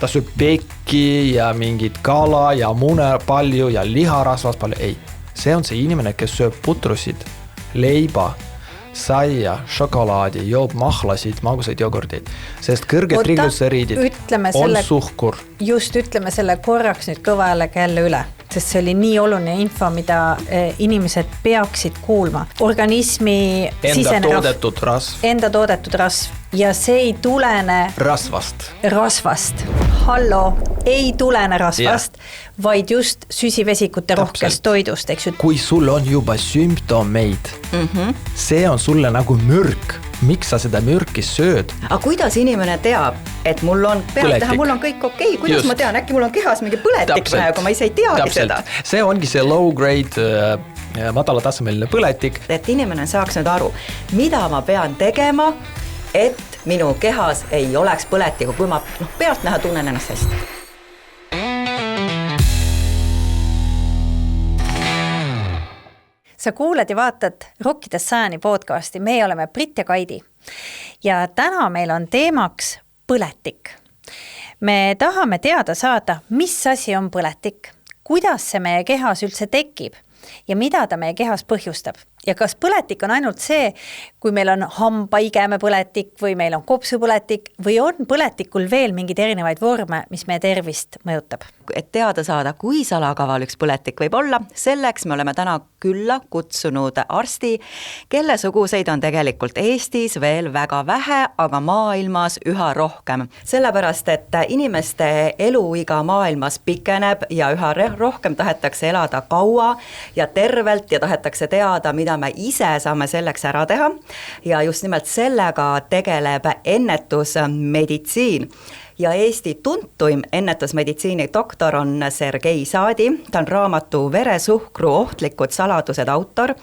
ta sööb pekki ja mingit kala ja mune palju ja liharasvast palju, ei. See on see inimene, kes sööb putrusid, leiba, saia, šokolaadi, joob mahlasid, magusaid jogurteid, sest kõrged triglyceriidid on suhkur. Just ütleme selle korraks nüüd kõva häälega jälle üle, sest see oli nii oluline info, mida inimesed peaksid kuulma. Organismi enda toodetud rasv. Ja see ei tulene rasvast. Hallo, ei tulene rasvast, vaid just süsivesikute rohkest toidust, eks ju. Kui sul on juba sümptomeid, see on sulle nagu mürk. Miks sa seda mürki sööd? Aga kuidas inimene teab, et mul on pealteha, mul on kõik okei? Kuidas ma tean, äkki mul on kehas mingi põletik praegu, ma ise ei teagi seda. See ongi see low grade, madalatasemeline põletik. Et inimene saaks nüüd aru, mida ma pean tegema, et minu kehas ei oleks põletiga, kui ma pealtnäha tunnen ennast hästi. Sa kuuled ja vaatad Rokkidest sajani podcasti, meie oleme Brit ja Kaidi. Ja täna meil on teemaks põletik. Me tahame teada saada, mis asi on põletik, kuidas see meie kehas üldse tekib ja mida ta meie kehas põhjustab. Ja kas põletik on ainult see, kui meil on hambaigeme põletik või meil on kopsupõletik või on põletikul veel mingid erinevaid vorme, mis meie tervist mõjutab? Et teada saada, kui salakaval üks põletik võib olla, selleks me oleme täna külla kutsunud arsti, kelle suguseid on tegelikult Eestis veel väga vähe, aga maailmas üha rohkem. Sellepärast, et inimeste eluiga maailmas pikeneb ja üha rohkem tahetakse elada kaua ja tervelt ja tahetakse teada, mida me ise saame selleks ära teha ja just nimelt sellega tegeleb ennetusmeditsiin. Ja Eesti tuntuim ennetusmeditsiini doktor on Sergei Saadi, ta on raamatu Veresuhkru ohtlikud saladused autor.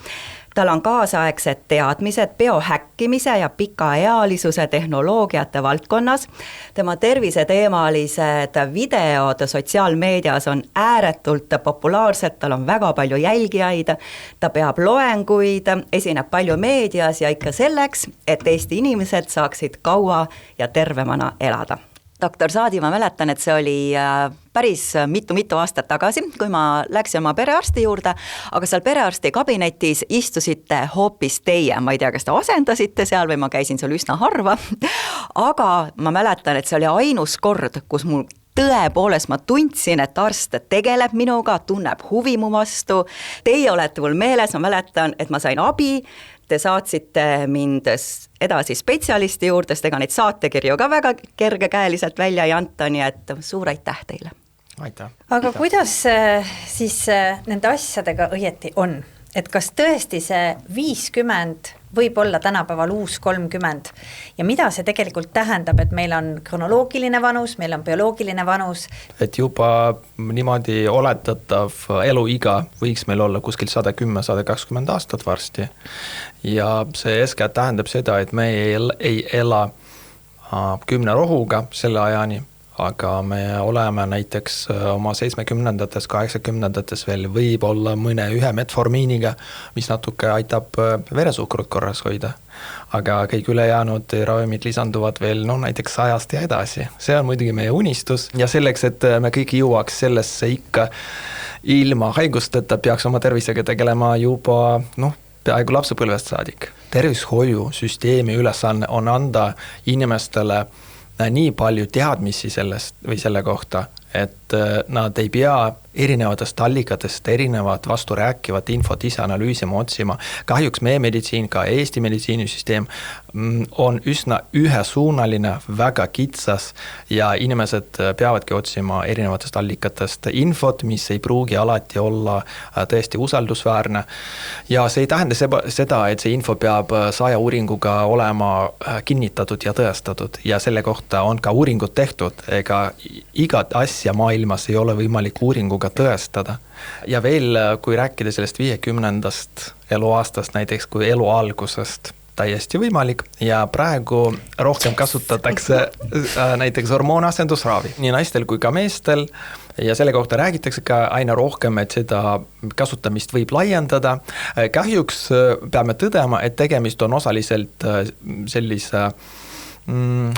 Tal on kaasaegsed teadmised biohäkkimise ja pikaealisuse tehnoloogiate valdkonnas. Tema terviseteemalised videod sotsiaalmeedias on ääretult populaarsed, tal on väga palju jälgijaid, ta peab loenguid, esineb palju meedias ja ikka selleks, et Eesti inimesed saaksid kaua ja tervemana elada. Doktor Saadi, ma mäletan, et see oli päris mitu aastat tagasi, kui ma läksin oma perearsti juurde, aga seal perearsti kabinetis istusite hoopis teie. Ma ei tea, kas te asendasite seal või ma käisin seal üsna harva, aga ma mäletan, et see oli ainus kord, kus mul tõepoolest ma tundsin, et arst tegeleb minuga, tunneb huvi mu vastu. Teie olete mul meeles, ma mäletan, et ma sain abi, te saatsite mind edasi spetsialisti juurde, sest ega neid saatekirju ka väga kergekäeliselt välja ei anta, nii et suur aitäh teile. Aitäh. Aga kuidas siis nende asjadega õieti on? Et kas tõesti see 50 võib olla tänapäeval uus 30 ja mida see tegelikult tähendab, et meil on kronoloogiline vanus, meil on bioloogiline vanus? Et juba niimoodi oletatav eluiga võiks meil olla kuskil 110-120 aastat varsti ja see eeskätt tähendab seda, et me ei ela 10 rohuga selle ajani, aga me oleme näiteks oma 70-ndates, 80-ndates veel võib olla mõne ühe metformiiniga, mis natuke aitab veresuhkrut korras hoida. Aga kõik ülejäänud ravimid lisanduvad veel näiteks 100 ja edasi. See on muidugi meie unistus ja selleks, et me kõik jõuaks sellesse ikka ilma haigusteta, peaks oma tervisega tegelema juba peaaegu lapsepõlvest saadik. Tervishoiusüsteemi ülesanne on anda inimestele nii palju teadmisi sellest või selle kohta, et nad ei pea erinevatest allikatest erinevat vasturääkivat infot ise analüüsima, otsima. Kahjuks meie meditsiin, ka Eesti meditsiinisüsteem on üsna ühesuunaline, väga kitsas ja inimesed peavadki otsima erinevatest allikatest infot, mis ei pruugi alati olla tõesti usaldusväärne. Ja see ei tähenda seda, et see info peab 100 uuringuga olema kinnitatud ja tõestatud ja selle kohta on ka uuringud tehtud, ega igat asja maailmas ei ole võimalik uuringuga tõestada. Ja veel, kui rääkida sellest 50. eluaastast näiteks kui elu algusest, täiesti võimalik ja praegu rohkem kasutatakse näiteks hormoonasendusravi nii naistel kui ka meestel ja selle kohta räägitakse ka aina rohkem, et seda kasutamist võib laiendada. Kahjuks peame tõdema, et tegemist on osaliselt sellise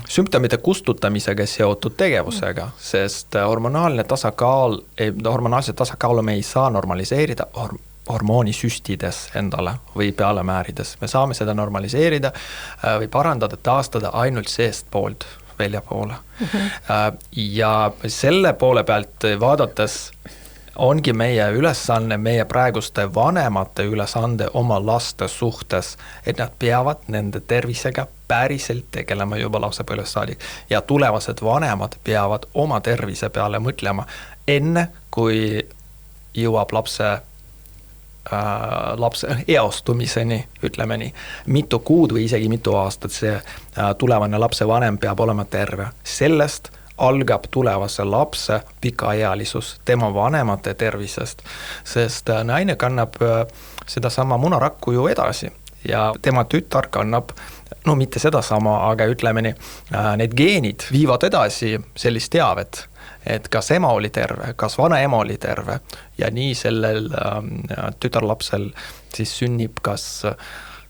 sümptomite kustutamisega seotud tegevusega, sest hormonaalset tasakaalu me ei saa normaliseerida hormoonisüstides endale või pealemäärides. Me saame seda normaliseerida või parandada, taastada ainult seest poolt väljapoole. Ja selle poole pealt vaadates ongi meie ülesanne, meie praeguste vanemate ülesande oma laste suhtes, et nad peavad nende tervisega päriselt tegelema juba lapsepõlvest saadik. Ja tulevased vanemad peavad oma tervise peale mõtlema enne, kui jõuab lapse eostumiseni, ütleme nii, mitu kuud või isegi mitu aastat see tulevane lapse vanem peab olema terve. Sellest algab tulevase lapse pikaealisus tema vanemate tervisest, sest naine kannab seda sama munarakku ju edasi ja tema tütar kannab, no mitte seda sama, aga ütleme nii, need geenid viivad edasi sellist teavet, et kas ema oli terve, kas vanaema oli terve ja nii sellel tütarlapsel siis sünnib kas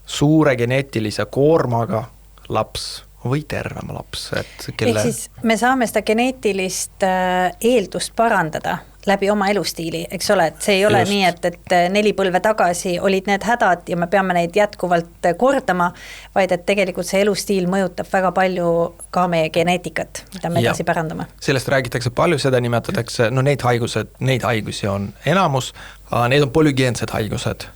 suure geneetilise koormaga laps või tervema laps, et kelle... Ehk siis me saame seda geneetilist eeldust parandada läbi oma elustiili, eks ole, et see ei ole nii, et 4 põlve tagasi olid need hädad ja me peame neid jätkuvalt kordama, vaid et tegelikult see elustiil mõjutab väga palju ka meie geneetikat, mida me edasi pärandame. Sellest räägitakse palju, seda nimetatakse, no neid haigusi on enamus, need on polügeensed haigused,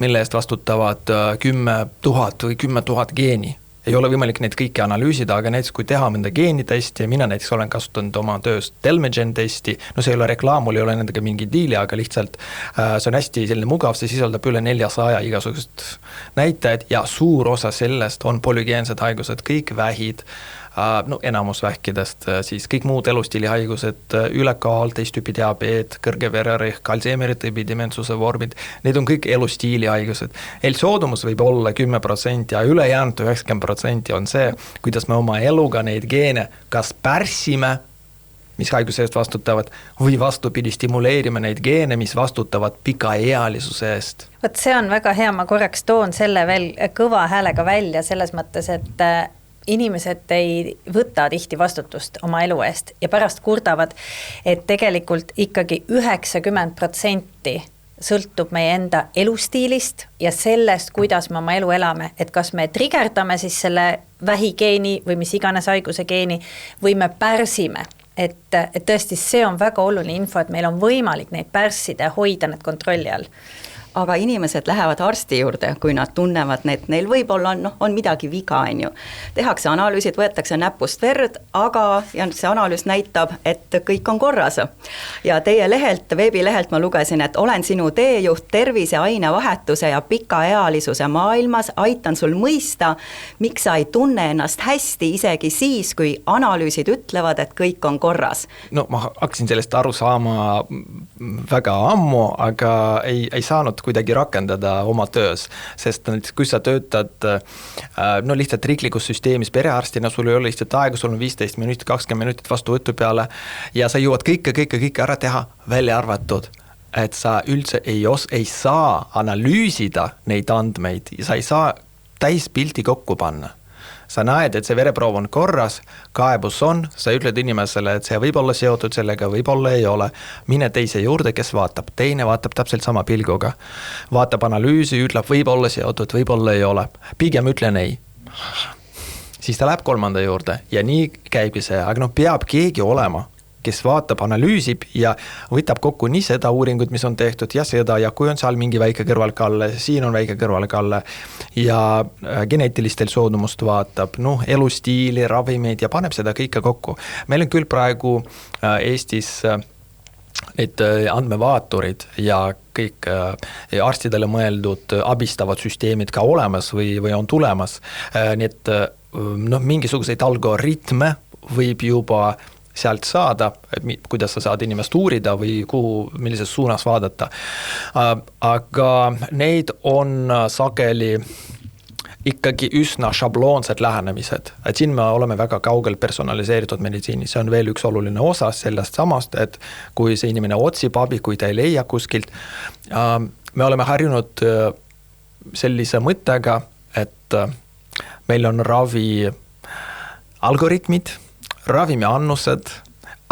mille eest vastutavad 10 000 või 10 000 geeni. Ei ole võimalik neid kõiki analüüsida, aga näiteks kui teha mõnda geenitesti ja mina näiteks olen kasutanud oma tööst Telmegen testi, no see ei ole reklaam, mul ei ole nendega mingi diili, aga lihtsalt see on hästi selline mugav, see sisaldab üle 400 igasugust näitajad ja suur osa sellest on polügeensed haigused, kõik vähid, no enamus vähkidest, siis kõik muud elustiilihaigused, ülekaal, teistüüpi diabeet, kõrge vererõhk, Alzheimeri tüübi dementsuse vormid, need on kõik elustiilihaigused. L-soodumus võib olla 10% ja ülejäänud 90% on see, kuidas me oma eluga neid geene kas pärsime, mis haiguse eest vastutavad, või vastupidi stimuleerime neid geene, mis vastutavad pikaealisuse eest. Võt see on väga hea, ma korraks toon selle veel kõva häälega välja selles mõttes, et inimesed ei võta tihti vastutust oma elu eest ja pärast kurdavad, et tegelikult ikkagi 90% sõltub meie enda elustiilist ja sellest, kuidas me oma elu elame, et kas me trigerdame siis selle vähigeeni või mis iganes haiguse geeni või me pärsime. Et tõesti see on väga oluline info, et meil on võimalik neid pärssida ja hoida need kontrolli all. Aga inimesed lähevad arsti juurde, kui nad tunnevad, et neil võib-olla on midagi viga, on ju. Tehakse analüüsid, võetakse näpust verd, aga see analüüs näitab, et kõik on korras. Ja teie veebilehelt ma lugesin, et olen sinu teejuht tervise, ainevahetuse ja pikaealisuse maailmas, aitan sul mõista, miks sa ei tunne ennast hästi isegi siis, kui analüüsid ütlevad, et kõik on korras. No ma hakkasin sellest aru saama väga ammu, aga ei saanud kuidagi rakendada oma töös, sest kui sa töötad lihtsalt riiklikus süsteemis perearstina, sul ei ole lihtsalt aega, sul on 15 minutit, 20 minutit vastuvõtu peale ja sa jõuad kõike ära teha, välja arvatud, et sa üldse ei saa analüüsida neid andmeid ja sa ei saa täispilti kokku panna. Sa näed, et see vereproov on korras, kaebus on, sa ütled inimesele, et see võib olla seotud sellega, võib-olla ei ole. Mine teise juurde, kes vaatab. Teine vaatab täpselt sama pilguga. Vaatab analüüsi, ütleb, võib olla seotud, võib-olla ei ole. Pigem ütlen ei. Siis ta läheb 3. juurde ja nii käibki see, aga peab keegi olema, kes vaatab, analüüsib ja võtab kokku nii seda uuringut, mis on tehtud ja seda ja kui on seal mingi väike kõrvalkalle, siin on väike kõrvalkalle ja geneetilistel soodumust vaatab, elustiili, ravimeid ja paneb seda kõike kokku. Meil on küll praegu Eestis need andmevaaturid ja kõik arstidele mõeldud abistavad süsteemid ka olemas või on tulemas. Nii et mingisuguseid algoritme võib juba sealt saada, et kuidas sa saad inimest uurida või millises suunas vaadata. Aga neid on sageli ikkagi üsna šabloonsed lähenemised. Et siin me oleme väga kaugel personaliseeritud meditsiini. See on veel üks oluline osa sellest samast, et kui see inimene otsib abi, kui ta ei leia kuskilt, me oleme harjunud sellise mõttega, et meil on ravi algoritmid, ravimiannused,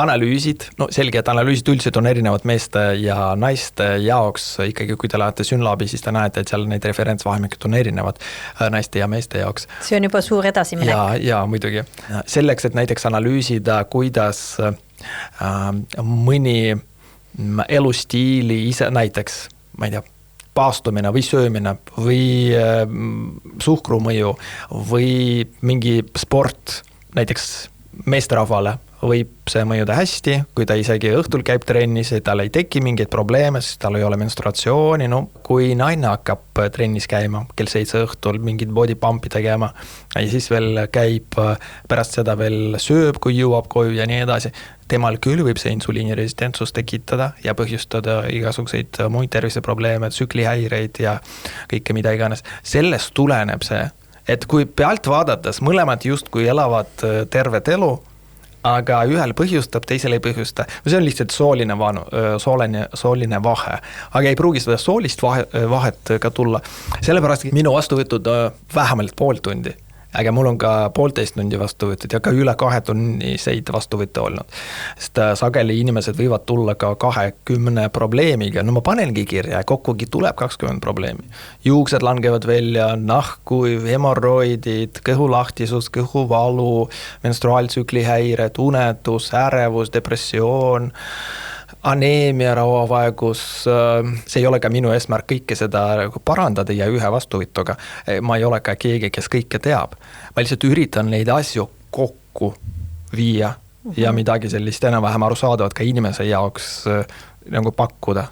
analüüsid, no selge, et analüüsid üldiselt on erinevad meeste ja naiste jaoks, ikkagi kui te lähete Synlabi, siis te näete, et seal neid referentsvahemikud on erinevad naiste ja meeste jaoks. See on juba suur edasiminek. Ja muidugi. Selleks, et näiteks analüüsida, kuidas mõni elustiili ise näiteks, ma ei tea, paastumine või söömine või suhkrumõju või mingi sport näiteks meesterahvale võib see mõjuda hästi, kui ta isegi õhtul käib trennis, tal ei teki mingeid probleeme, sest tal ei ole menstruatsiooni, no kui naine hakkab trennis käima kell 7 õhtul mingit body pump'i tegema ja siis veel käib pärast seda veel sööb, kui jõuab koju ja nii edasi, temal küll võib see insuliiniresistentsus tekitada ja põhjustada igasuguseid muid terviseprobleeme, tsüklihäireid ja kõike mida iganes. Sellest tuleneb see, et kui pealt vaadates mõlemad justkui elavad tervet elu, aga ühel põhjustab, teisel ei põhjusta. See on lihtsalt sooline vahe, aga ei pruugi seda soolist vahet ka tulla. Sellepärast minu vastuvõtud vähemalt pool tundi, aga mul on ka 1,5 tundi vastuvõtted ja ka üle 2 tunniseid vastuvõtte olnud. Sest sageli inimesed võivad tulla ka 20 probleemiga, no ma panengi kirja, kokkugi tuleb 20 probleemi. Juuksed langevad välja, nahkuiv, hemorroidid, kõhulahtisus, kõhuvalu, menstruaaltsüklihäired, unetus, ärevus, depressioon, aneemia, rauavaegus, see ei ole ka minu eesmärk kõike seda parandada ja ühe vastuvõtuga. Ma ei ole ka keegi, kes kõike teab. Ma lihtsalt üritan neid asju kokku viia ja midagi sellist enam-vähem arusaadavat ka inimese jaoks nagu pakkuda.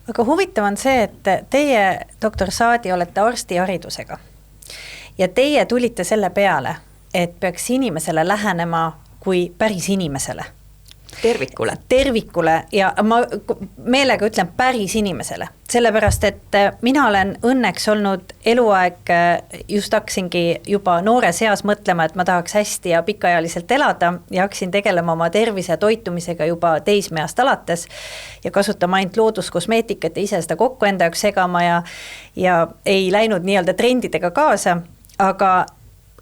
Aga huvitav on see, et teie, doktor Saadi, olete arstiharidusega ja teie tulite selle peale, et peaks inimesele lähenema kui päris inimesele. Tervikule ja ma meelega ütlen päris inimesele, sellepärast, et mina olen õnneks olnud eluaeg, just hakkasingi juba noores eas mõtlema, et ma tahaks hästi ja pikaajaliselt elada ja hakkasin tegelema oma tervise toitumisega juba teismeast alates ja kasutama ainult looduskosmeetikat ja ise seda kokku enda jaoks segama ja ei läinud nii-öelda trendidega kaasa, aga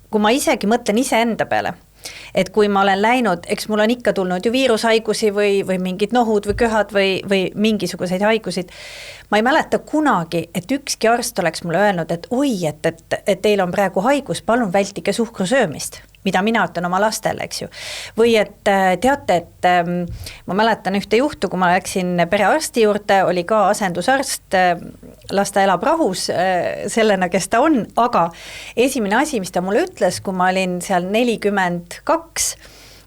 kui ma isegi mõtlen ise enda peale, et kui ma olen läinud, eks mul on ikka tulnud ju viirushaigusi või mingid nohud või köhad või mingisuguseid haigusid. Ma ei mäleta kunagi, et ükski arst oleks mulle öelnud, et oi, et teil on praegu haigus, palun vältige suhkrusöömist, mida mina ütlen oma lastele, eks ju. Või et teate, et ma mäletan ühte juhtu, kui ma läksin perearsti juurde, oli ka asendusarst, las ta elab rahus sellena, kes ta on, aga esimene asi, mis ta mulle ütles, kui ma olin seal 42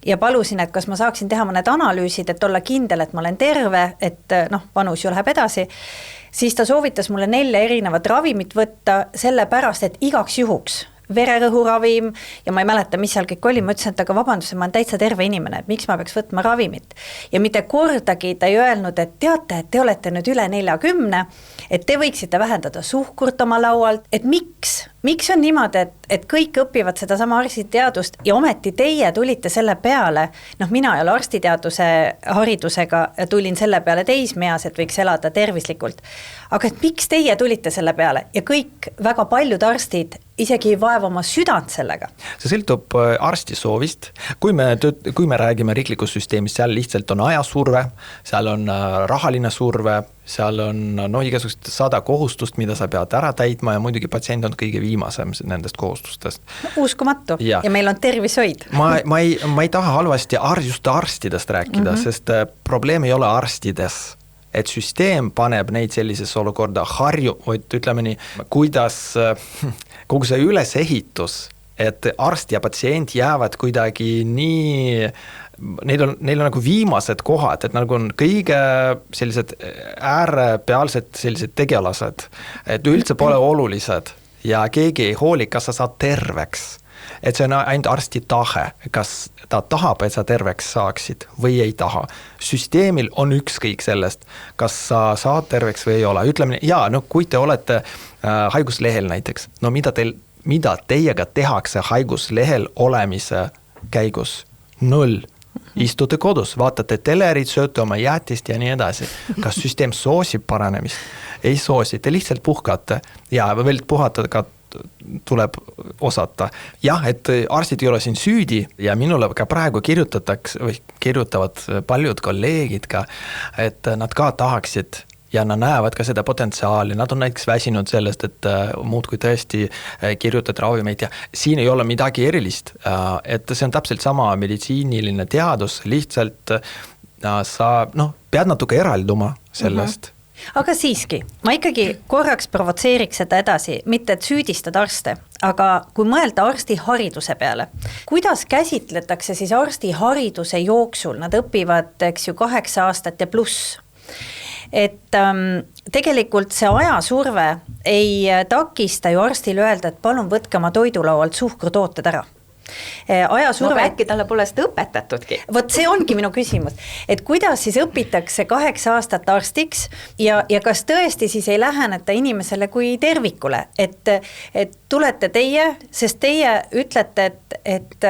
ja palusin, et kas ma saaksin teha mõned analüüsid, et olla kindel, et ma olen terve, et vanus ju läheb edasi, siis ta soovitas mulle 4 erinevat ravimit võtta sellepärast, et igaks juhuks vererõhuravim ja ma ei mäleta, mis seal kõik oli, ma ütlesin, et aga vabanduse, ma olen täitsa terve inimene, et miks ma peaks võtma ravimit. Ja mitte kordagi ta ei öelnud, et teate, et te olete nüüd üle 40, et te võiksite vähendada suhkurt oma laualt, et miks on niimoodi, et kõik õpivad seda sama arstiteadust ja ometi teie tulite selle peale, mina ei ole arstiteaduse haridusega, tulin selle peale teismeas, et võiks elada tervislikult. Aga et miks teie tulite selle peale ja kõik väga paljud arstid isegi ei vaeva oma südant sellega? See sõltub arsti soovist. Kui me räägime riiklikust süsteemist, seal lihtsalt on ajasurve, seal on rahaline surve, seal on igasugust 100 kohustust, mida sa pead ära täitma ja muidugi patsient on kõige viimasem nendest kohustustest. Uskumatu ja meil on tervishoid. Ma ei taha halvasti just arstidest rääkida, sest probleem ei ole arstides. Et süsteem paneb neid sellises olukorda ütleme nii, kuidas kogu see ülesehitus, et arst ja patsient jäävad kuidagi nii, neil on nagu viimased kohad, et nagu on kõige sellised äärepealsed sellised tegelased, et üldse pole olulised ja keegi ei hooli, kas sa saad terveks. Et see on ainult arsti tahe, kas ta tahab, et sa terveks saaksid või ei taha. Süsteemil on ükskõik sellest, kas sa saad terveks või ei ole. Ütleme, kui te olete haiguslehel näiteks, mida teiega tehakse haiguslehel olemise käigus? 0. Istute kodus, vaatate telerit, sööte oma jäätist ja nii edasi. Kas süsteem soosib paranemist? Ei soosi, te lihtsalt puhkate ja veel puhata ka tuleb osata. Jah, et arstid ei ole siin süüdi ja minule ka praegu kirjutavad paljud kolleegid ka, et nad ka tahaksid ja nad näevad ka seda potentsiaali, nad on näiteks väsinud sellest, et muudkui tõesti kirjutad ravimeid ja siin ei ole midagi erilist, et see on täpselt sama meditsiiniline teadus, lihtsalt sa pead natuke eralduma sellest. Aga siiski, ma ikkagi korraks provotseeriks seda edasi, mitte et süüdistada arste, aga kui mõelda arsti hariduse peale, kuidas käsitletakse siis arsti hariduse jooksul, nad õpivad, eks ju, 8 aastat ja pluss, et tegelikult see ajasurve ei takista ju arstil öelda, et palun võtke oma toidulaualt suhkrutooted ära. Ajasurve... äkki talle pole seda õpetatudki. Vot see ongi minu küsimus, et kuidas siis õpitakse 8 aastat arstiks ja kas tõesti siis ei läheneta inimesele kui tervikule, et tulete teie, sest teie ütlete, et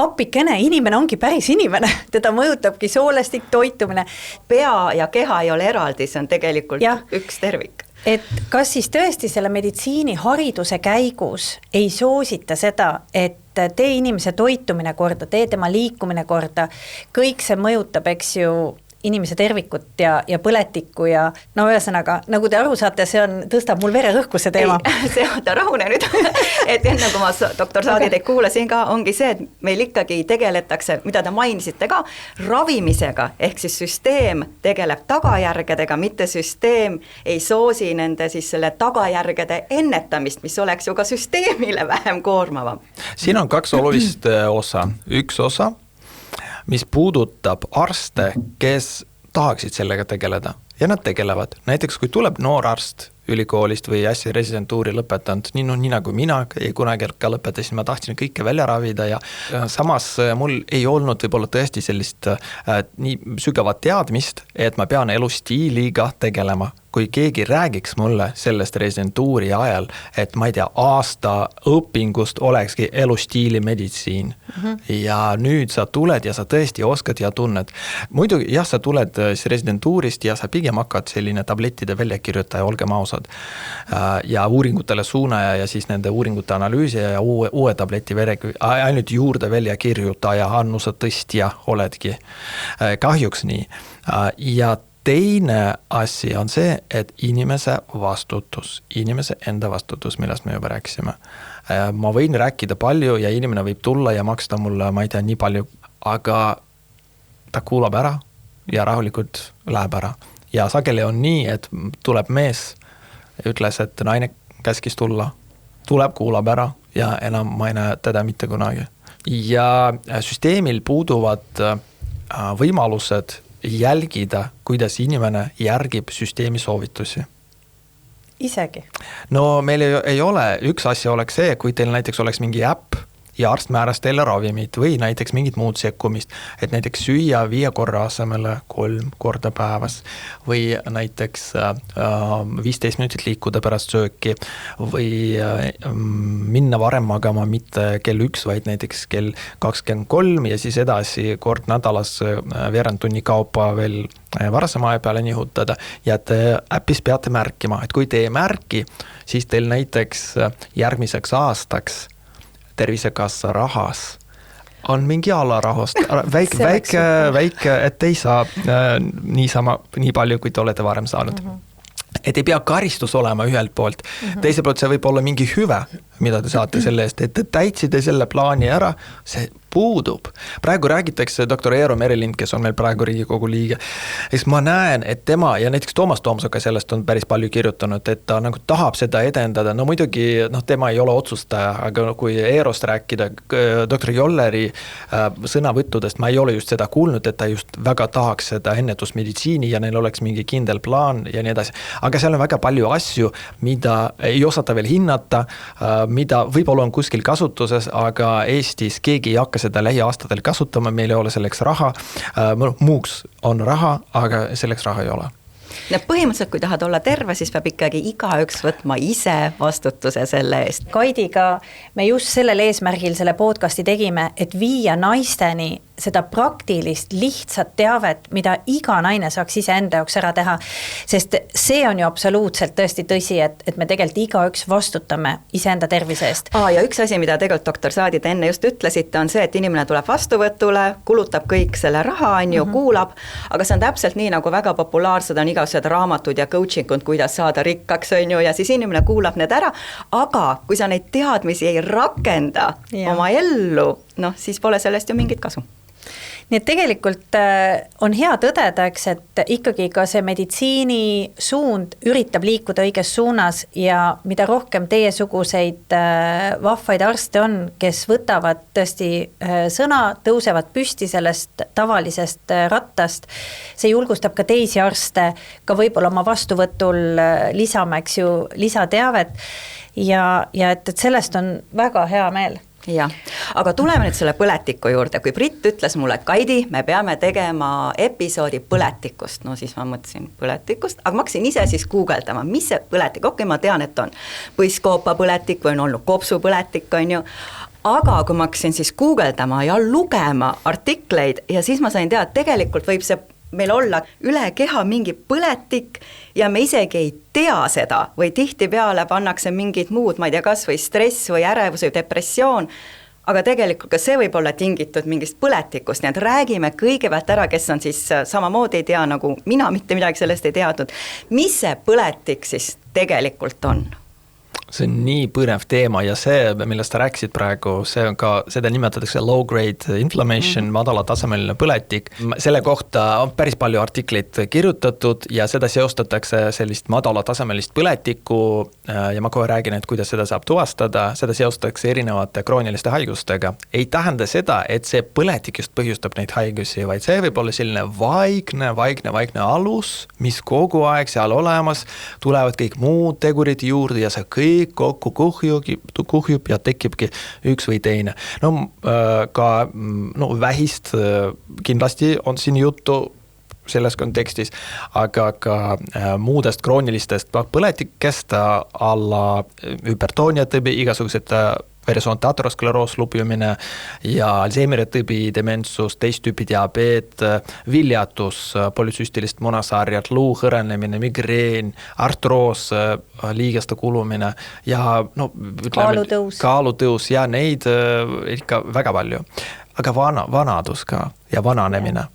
appikene, inimene ongi päris inimene, teda mõjutabki soolestik, toitumine. Pea ja keha ei ole eraldi, see on tegelikult üks tervik. Et kas siis tõesti selle meditsiini hariduse käigus ei soosita seda, et tee inimese toitumine korda, tee tema liikumine korda, kõik see mõjutab, eks ju, inimese tervikut ja põletikku ja ühesõnaga, nagu te aru saate, see tõstab mul vererõhku see teema. See rahune nüüd, et enne kui ma doktor Saadi teid kuulasin ka, ongi see, et meil ikkagi tegeletakse, mida te mainisite ka, ravimisega, ehk siis süsteem tegeleb tagajärgedega, mitte süsteem ei soosi nende siis selle tagajärgede ennetamist, mis oleks ju ka süsteemile vähem koormavam. Siin on 2 olulist osa. Üks osa, mis puudutab arste, kes tahaksid sellega tegeleda ja nad tegelevad. Näiteks kui tuleb noor arst ülikoolist või äsja residentuuri lõpetanud, nii nagu mina kunagi ka lõpetasin, ma tahtsin kõike välja ravida ja samas mul ei olnud võib-olla tõesti sellist nii sügavat teadmist, et ma pean elustiiliga tegelema. Kui keegi räägiks mulle sellest residentuuri ajal, et ma ei tea, aasta õpingust olekski elustiili meditsiin ja nüüd sa tuled ja sa tõesti oskad ja tunned. Muidu jah, sa tuled residentuurist ja sa pigem hakkad selline tablettide väljakirjutaja, olgem ausad, ja uuringutele suunaja ja siis nende uuringute analüüsija ja uue tableti ainult juurde väljakirjutaja, annuse tõstja oledki. Kahjuks nii. Ja teine asi on see, et inimese enda vastutus, millest me juba rääkisime. Ma võin rääkida palju ja inimene võib tulla ja maksta mulle, ma ei tea, nii palju, aga ta kuulab ära ja rahulikult läheb ära. Ja sageli on nii, et tuleb mees, ütles, et naine käskis tulla, tuleb, kuulab ära ja enam ma ei näe teda mitte kunagi. Ja süsteemil puuduvad võimalused jälgida, kuidas inimene järgib süsteemi soovitusi. Isegi? No meil ei ole, üks asja oleks see, kui teil näiteks oleks mingi äpp ja arst määras teile ravimid või näiteks mingit muud sekkumist, et näiteks süüa 5 korra asemele 3 korda päevas või näiteks 15 minutit liikuda pärast sööki või minna varem magama mitte kell 1, vaid näiteks kell 23 ja siis edasi kord nädalas veerand tunni kaupa veel varasema aja peale nihutada ja te äppis peate märkima, et kui te ei märki, siis teil näiteks järgmiseks aastaks Tervisekassa rahas on mingi alarahust, väike, et ei saa nii palju, kui te olete varem saanud. Et ei pea karistus olema ühelt poolt, teise poolt see võib olla mingi hüve, mida te saate selle eest, et te täitsite selle plaani ära, see puudub. Praegu räägitakse doktor Eero Merilind, kes on meil praegu Riigikogu liige. Eks ma näen, et tema ja näiteks Toomas Toomsoga sellest on päris palju kirjutanud, et ta nagu tahab seda edendada. No muidugi tema ei ole otsustaja, aga kui Eerost rääkida doktor Jolleri sõnavõttudest, ma ei ole just seda kuulnud, et ta just väga tahaks seda ennetusmeditsiini ja neil oleks mingi kindel plaan ja nii edasi. Aga seal on väga palju asju, mida ei osata veel hinnata, mida võib-olla on kuskil kasutuses, aga Eestis keegi ei hakka seda lähiaastatel kasutama, meil ei ole selleks raha, muuks on raha, aga selleks raha ei ole. Põhimõtteliselt, kui tahad olla terve, siis peab ikkagi igaüks võtma ise vastutuse selle eest. Kaidiga me just sellel eesmärgil selle podcasti tegime, et viia naisteni seda praktilist, lihtsat teavet, mida iga naine saaks ise enda jaoks ära teha. Sest see on ju absoluutselt tõesti tõsi, et me tegelikult igaüks vastutame iseenda tervise eest. Ja üks asi, mida tegelikult doktor Saadi te enne just ütlesite, on see, et inimene tuleb vastuvõtule, kulutab kõik selle raha, kuulab, aga see on täpselt nii, nagu väga populaarsed on igasugused raamatud ja coachingud, kuidas saada rikkaks, ja siis inimene kuulab need ära, aga kui sa neid teadmisi ei rakenda oma ellu, siis pole sellest ju mingit kasu. Nii et tegelikult on hea tõdeda, et ikkagi ka see meditsiini suund üritab liikuda õiges suunas ja mida rohkem teiesuguseid vahvaid arste on, kes võtavad tõesti sõna, tõusevad püsti sellest tavalisest rattast, see julgustab ka teisi arste, ka võib-olla oma vastuvõtul lisama, lisateavet ja et sellest on väga hea meel. Jah, aga tuleme nüüd selle põletiku juurde, kui Brit ütles mulle, et Kaidi, me peame tegema episoodi põletikust, siis ma mõtlesin põletikust, aga ma hakkasin ise siis guugeldama, mis see põletik, ma tean, et on põiskoopa põletik või on olnud kopsupõletik, aga kui ma hakkasin siis guugeldama ja lugema artikleid ja siis ma sain teada, et tegelikult võib see meil olla üle keha mingi põletik ja me isegi ei tea seda või tihtipeale pannakse mingid muud, ma ei tea, kas või stress või ärevus või depressioon, aga tegelikult ka see võib olla tingitud mingist põletikust, nii et räägime kõigepealt ära, kes on siis samamoodi ei tea, nagu mina mitte midagi sellest ei teadnud, mis see põletik siis tegelikult on? See on nii põnev teema ja see, millest sa rääkisid praegu, see on ka, seda nimetatakse low-grade inflammation, madalatasemeline põletik. Selle kohta on päris palju artikleid kirjutatud ja seda seostatakse sellist madalatasemelist põletikku ja ma kohe räägin, et kuidas seda saab tuvastada, seda seostatakse erinevate krooniliste haigustega. Ei tähenda seda, et see põletik just põhjustab neid haigusi, vaid see võib olla selline vaikne alus, mis kogu aeg seal olemas, tulevad kõik muud tegurid juurde ja see kõik kokku kuhjub ja tekibki üks või teine. Vähist kindlasti on siin juttu selles kontekstis, aga ka muudest kroonilistest põletikest alla hüpertoonia tõbi, igasugused versioonide ateroskleroos, lupjumine ja Alzheimeri tõbi, dementsus, teist tüüpi diabeet, viljatus, polüsüstilist munasarjad, luu hõrenemine, migreen, artroos, liigeste kulumine ja kaalutõus ja neid ikka väga palju. Aga vanadus ka ja vananemine.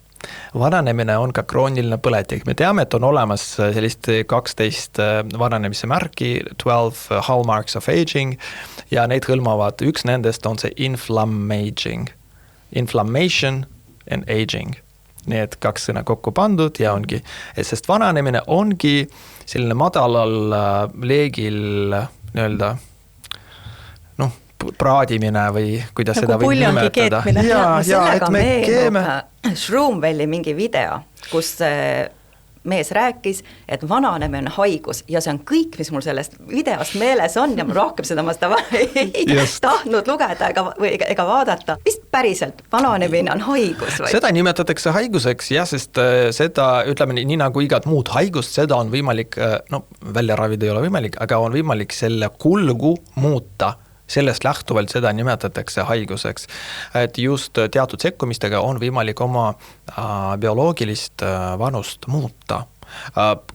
Vananemine on ka krooniline põletik. Me teame, et on olemas sellist 12 vananemise märki, 12 hallmarks of aging ja neid hõlmavad, üks nendest on see inflammaging. Inflammation and aging. Nii et kaks sõna kokku pandud ja ongi, sest vananemine ongi selline madalal leegil praadimine või kuidas nagu seda võib nimetada. Sellega meenub Schroomwelli mingi video, kus mees rääkis, et vananemine on haigus ja see on kõik, mis mul sellest videost meeles on ja rohkem seda ma seda ei tahtnud lugeda ega vaadata. Mis päriselt, vananemine on haigus? Või? Seda nimetatakse haiguseks, sest seda, ütleme nii nagu igat muud haigust, seda on võimalik, välja ravida ei ole võimalik, aga on võimalik selle kulgu muuta. Sellest lähtuvalt seda nimetatakse haiguseks, et just teatud sekkumistega on võimalik oma bioloogilist vanust muuta.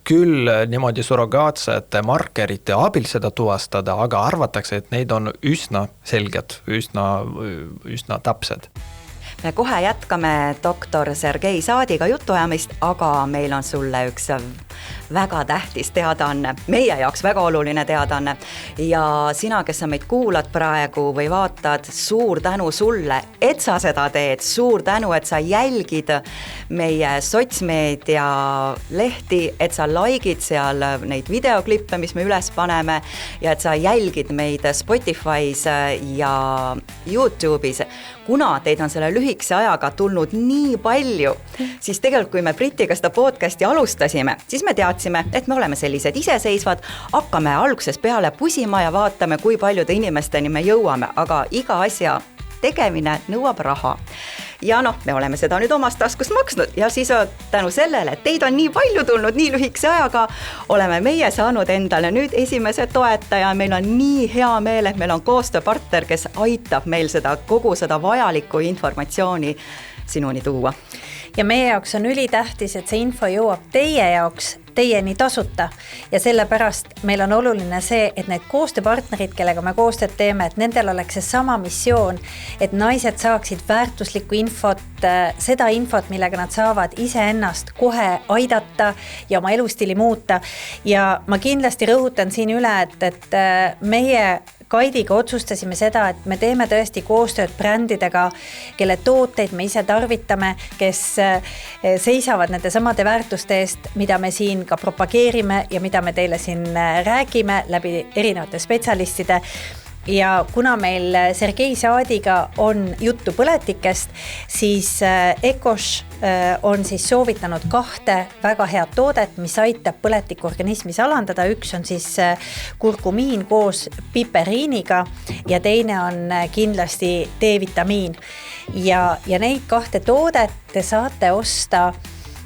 Küll niimoodi surrogaatsete markerite abil seda tuvastada, aga arvatakse, et neid on üsna selged, üsna täpsed. Me kohe jätkame doktor Sergei Saadiga jutuajamist, aga meil on sulle üks väga tähtis teadaanne, meie jaoks väga oluline teadaanne ja sina, kes sa meid kuulad praegu või vaatad, suur tänu sulle, et sa seda teed, suur tänu, et sa jälgid meie sotsmeedia lehti, et sa likeid seal neid videoklippe, mis me üles paneme ja et sa jälgid meid Spotify's ja YouTube'is. Kuna teid on selle lühikese ajaga tulnud nii palju, siis tegelikult kui me Britiga seda podcasti alustasime, siis me teadsime, et me oleme sellised iseseisvad, hakkame alguses peale pusima ja vaatame, kui paljude inimesteni me jõuame, aga iga asja tegemine nõuab raha. Ja me oleme seda nüüd omast taskust maksnud ja siis tänu sellele, et teid on nii palju tulnud nii lühikese ajaga, oleme meie saanud endale nüüd esimese toetaja. Meil on nii hea meel, et meil on koostööpartner, kes aitab meil kogu seda vajalikku informatsiooni sinuni tuua. Ja meie jaoks on ülitähtis, et see info jõuab teie jaoks teieni tasuta ja sellepärast meil on oluline see, et need koostööpartnerid, kellega me koostööd teeme, et nendel oleks see sama missioon, et naised saaksid väärtuslikku infot, seda infot, millega nad saavad iseennast kohe aidata ja oma elustiili muuta. Ja ma kindlasti rõhutan siin üle, et meie Kaidiga otsustasime seda, et me teeme tõesti koostööd brändidega, kelle tooteid me ise tarvitame, kes seisavad nende samade väärtuste eest, mida me siin ka propageerime ja mida me teile siin räägime läbi erinevate spetsialistide. Ja kuna meil Sergei Saadiga on juttu põletikest, siis Ecosh on siis soovitanud 2 väga head toodet, mis aitab põletikku organismis alandada. Üks on siis kurkumiin koos piperiiniga ja teine on kindlasti D-vitamiin. Ja neid 2 toodet te saate osta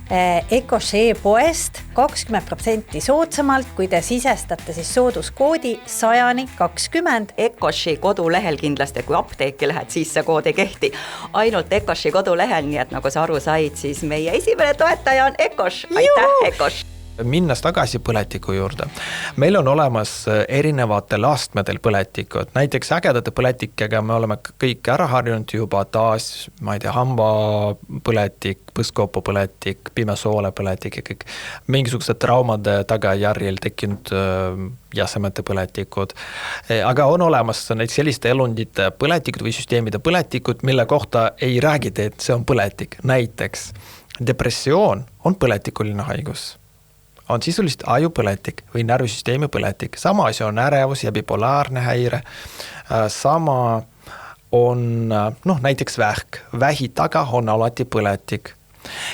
Ecosh e-poest 20% soodsamalt, kui te sisestate siis sooduskoodi 100-20. Ecoshi kodulehel kindlasti, kui apteeki lähed, siis see kood ei kehti. Ainult Ecoshi kodulehel, nii et nagu sa aru said, siis meie esimene toetaja on Ecosh. Aitäh, Ecosh! Minnes tagasi põletiku juurde. Meil on olemas erinevatel astmedel põletikud. Näiteks ägedate põletikega me oleme kõik ära harjunud juba taas, ma ei tea, hambapõletik, põskoopu põletik, pimesoole põletik ja kõik mingisugused traumade tagajärjel tekkinud jäsemete põletikud. Aga on olemas neid selliste elundite põletikud või süsteemide põletikud, mille kohta ei räägita, et see on põletik. Näiteks depressioon on põletikuline haigus. On sisulist ajupõletik või närvisüsteemi põletik. Sama asi on ärevus ja bipolaarne häire. Sama on näiteks vähk. Vähi taga on alati põletik.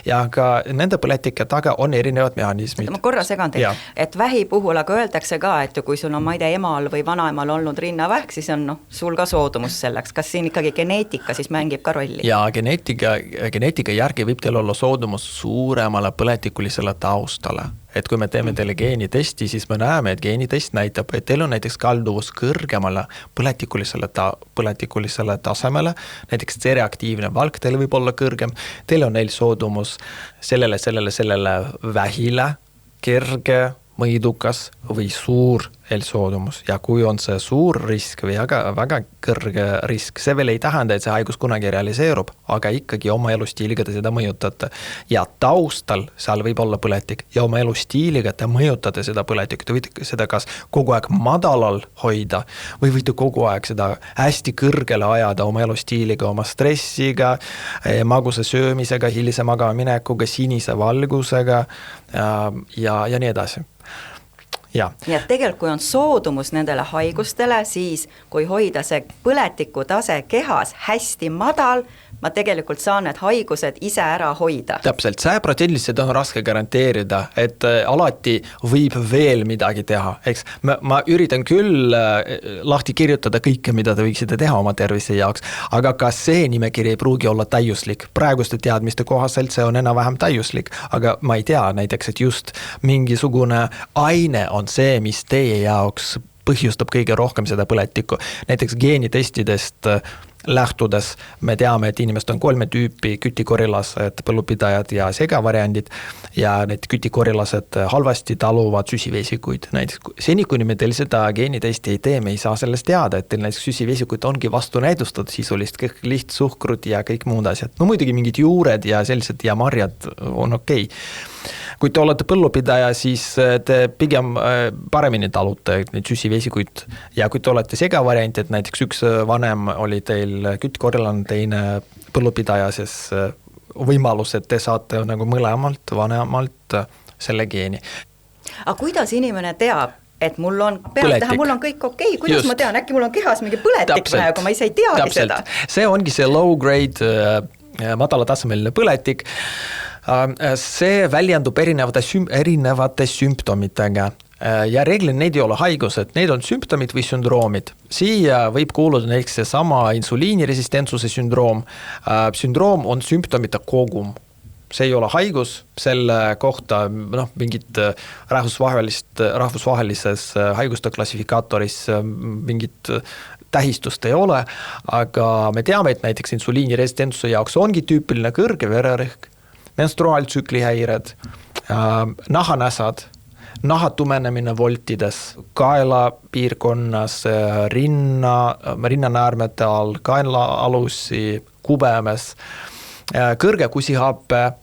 Ja ka nende põletike taga on erinevad mehhanismid. Ma korra segan teid, et vähi puhul aga öeldakse ka, et kui sul on, ma ei tea, emal või vanaemal olnud rinnavähk, siis on sul ka soodumus selleks. Kas siin ikkagi geneetika siis mängib ka rolli? Ja geneetika järgi võib teil olla soodumus suuremale põletikulisele taustale. Et kui me teeme teile geenitesti, siis me näeme, et geenitest näitab, et teil on näiteks kalduvus kõrgemale põletikulisele tasemele, näiteks C-reaktiivne valk teil võib olla kõrgem, teil on neil soodumus sellele vähile, kerge, mõidukas või suur soodumus. Ja kui on see suur risk või väga kõrge risk, see veel ei tähenda, et see haigus kunagi realiseerub, aga ikkagi oma elustiiliga te seda mõjutate. Ja taustal seal võib olla põletik ja oma elustiiliga te mõjutate seda põletik. Te võite seda kas kogu aeg madalal hoida või võite kogu aeg seda hästi kõrgele ajada oma elustiiliga, oma stressiga, magusa söömisega, hilise magaminekuga, sinise valgusega ja nii edasi. Ja. Nii et tegelikult kui on soodumus nendele haigustele, siis kui hoida see põletiku tase kehas hästi madal, ma tegelikult saan need haigused ise ära hoida. Täpselt, 100% on raske garanteerida, et alati võib veel midagi teha. Eks ma üritan küll lahti kirjutada kõike, mida te võiksite teha oma tervise jaoks, aga ka see nimekiri ei pruugi olla täiuslik. Praeguste teadmiste kohaselt see on enam-vähem täiuslik, aga ma ei tea näiteks, et just mingisugune aine on see, mis teie jaoks põhjustab kõige rohkem seda põletikku. Näiteks geenitestidest lähtudes me teame, et inimesed on 3 tüüpi kütikorilased, põllupidajad ja segavariandid ja need kütikorilased halvasti taluvad süsivesikuid. Näiteks seni, kuni me teil seda geenitesti ei tee, me ei saa sellest teada, et teil näiteks süsivesikuid ongi vastu näidustatud sisulist, kõik lihtssuhkrut ja kõik muud asjad. No muidugi mingid juured ja sellised ja marjad on okei. Kui te olete põllupidaja, siis te pigem paremini talute neid süsivesikuid ja kui te olete segavariant, et näiteks üks vanem oli teil kütikorilane, teine põllupidaja, siis võimalus, et te saate nagu mõlemalt vanemalt selle geeni. Aga kuidas inimene teab, et mul on mul on kõik okei, kuidas ma tean, äkki mul on kehas mingi põletik praegu, ma ise ei teagi seda. See ongi see low grade, madalatasemeline põletik. See väljendub erinevate sümptomitega. ja reeglina need ei ole haigused, need on sümptomid või sündroomid. Siia võib kuuluda näiteks seesama insuliiniresistentsuse sündroom. Sündroom on sümptomite kogum. See ei ole haigus, selle kohta mingit rahvusvahelises haiguste klassifikaatoris mingit tähistust ei ole, aga me teame, et näiteks insuliiniresistentsuse jaoks ongi tüüpiline kõrge vererõhk, menstruaaltsükli häired, nahanäsad, nahatumenemine voltides, kaela piirkonnas, rinnanäärmete all, kaenlaalusi, kubemes, kõrge kusihappe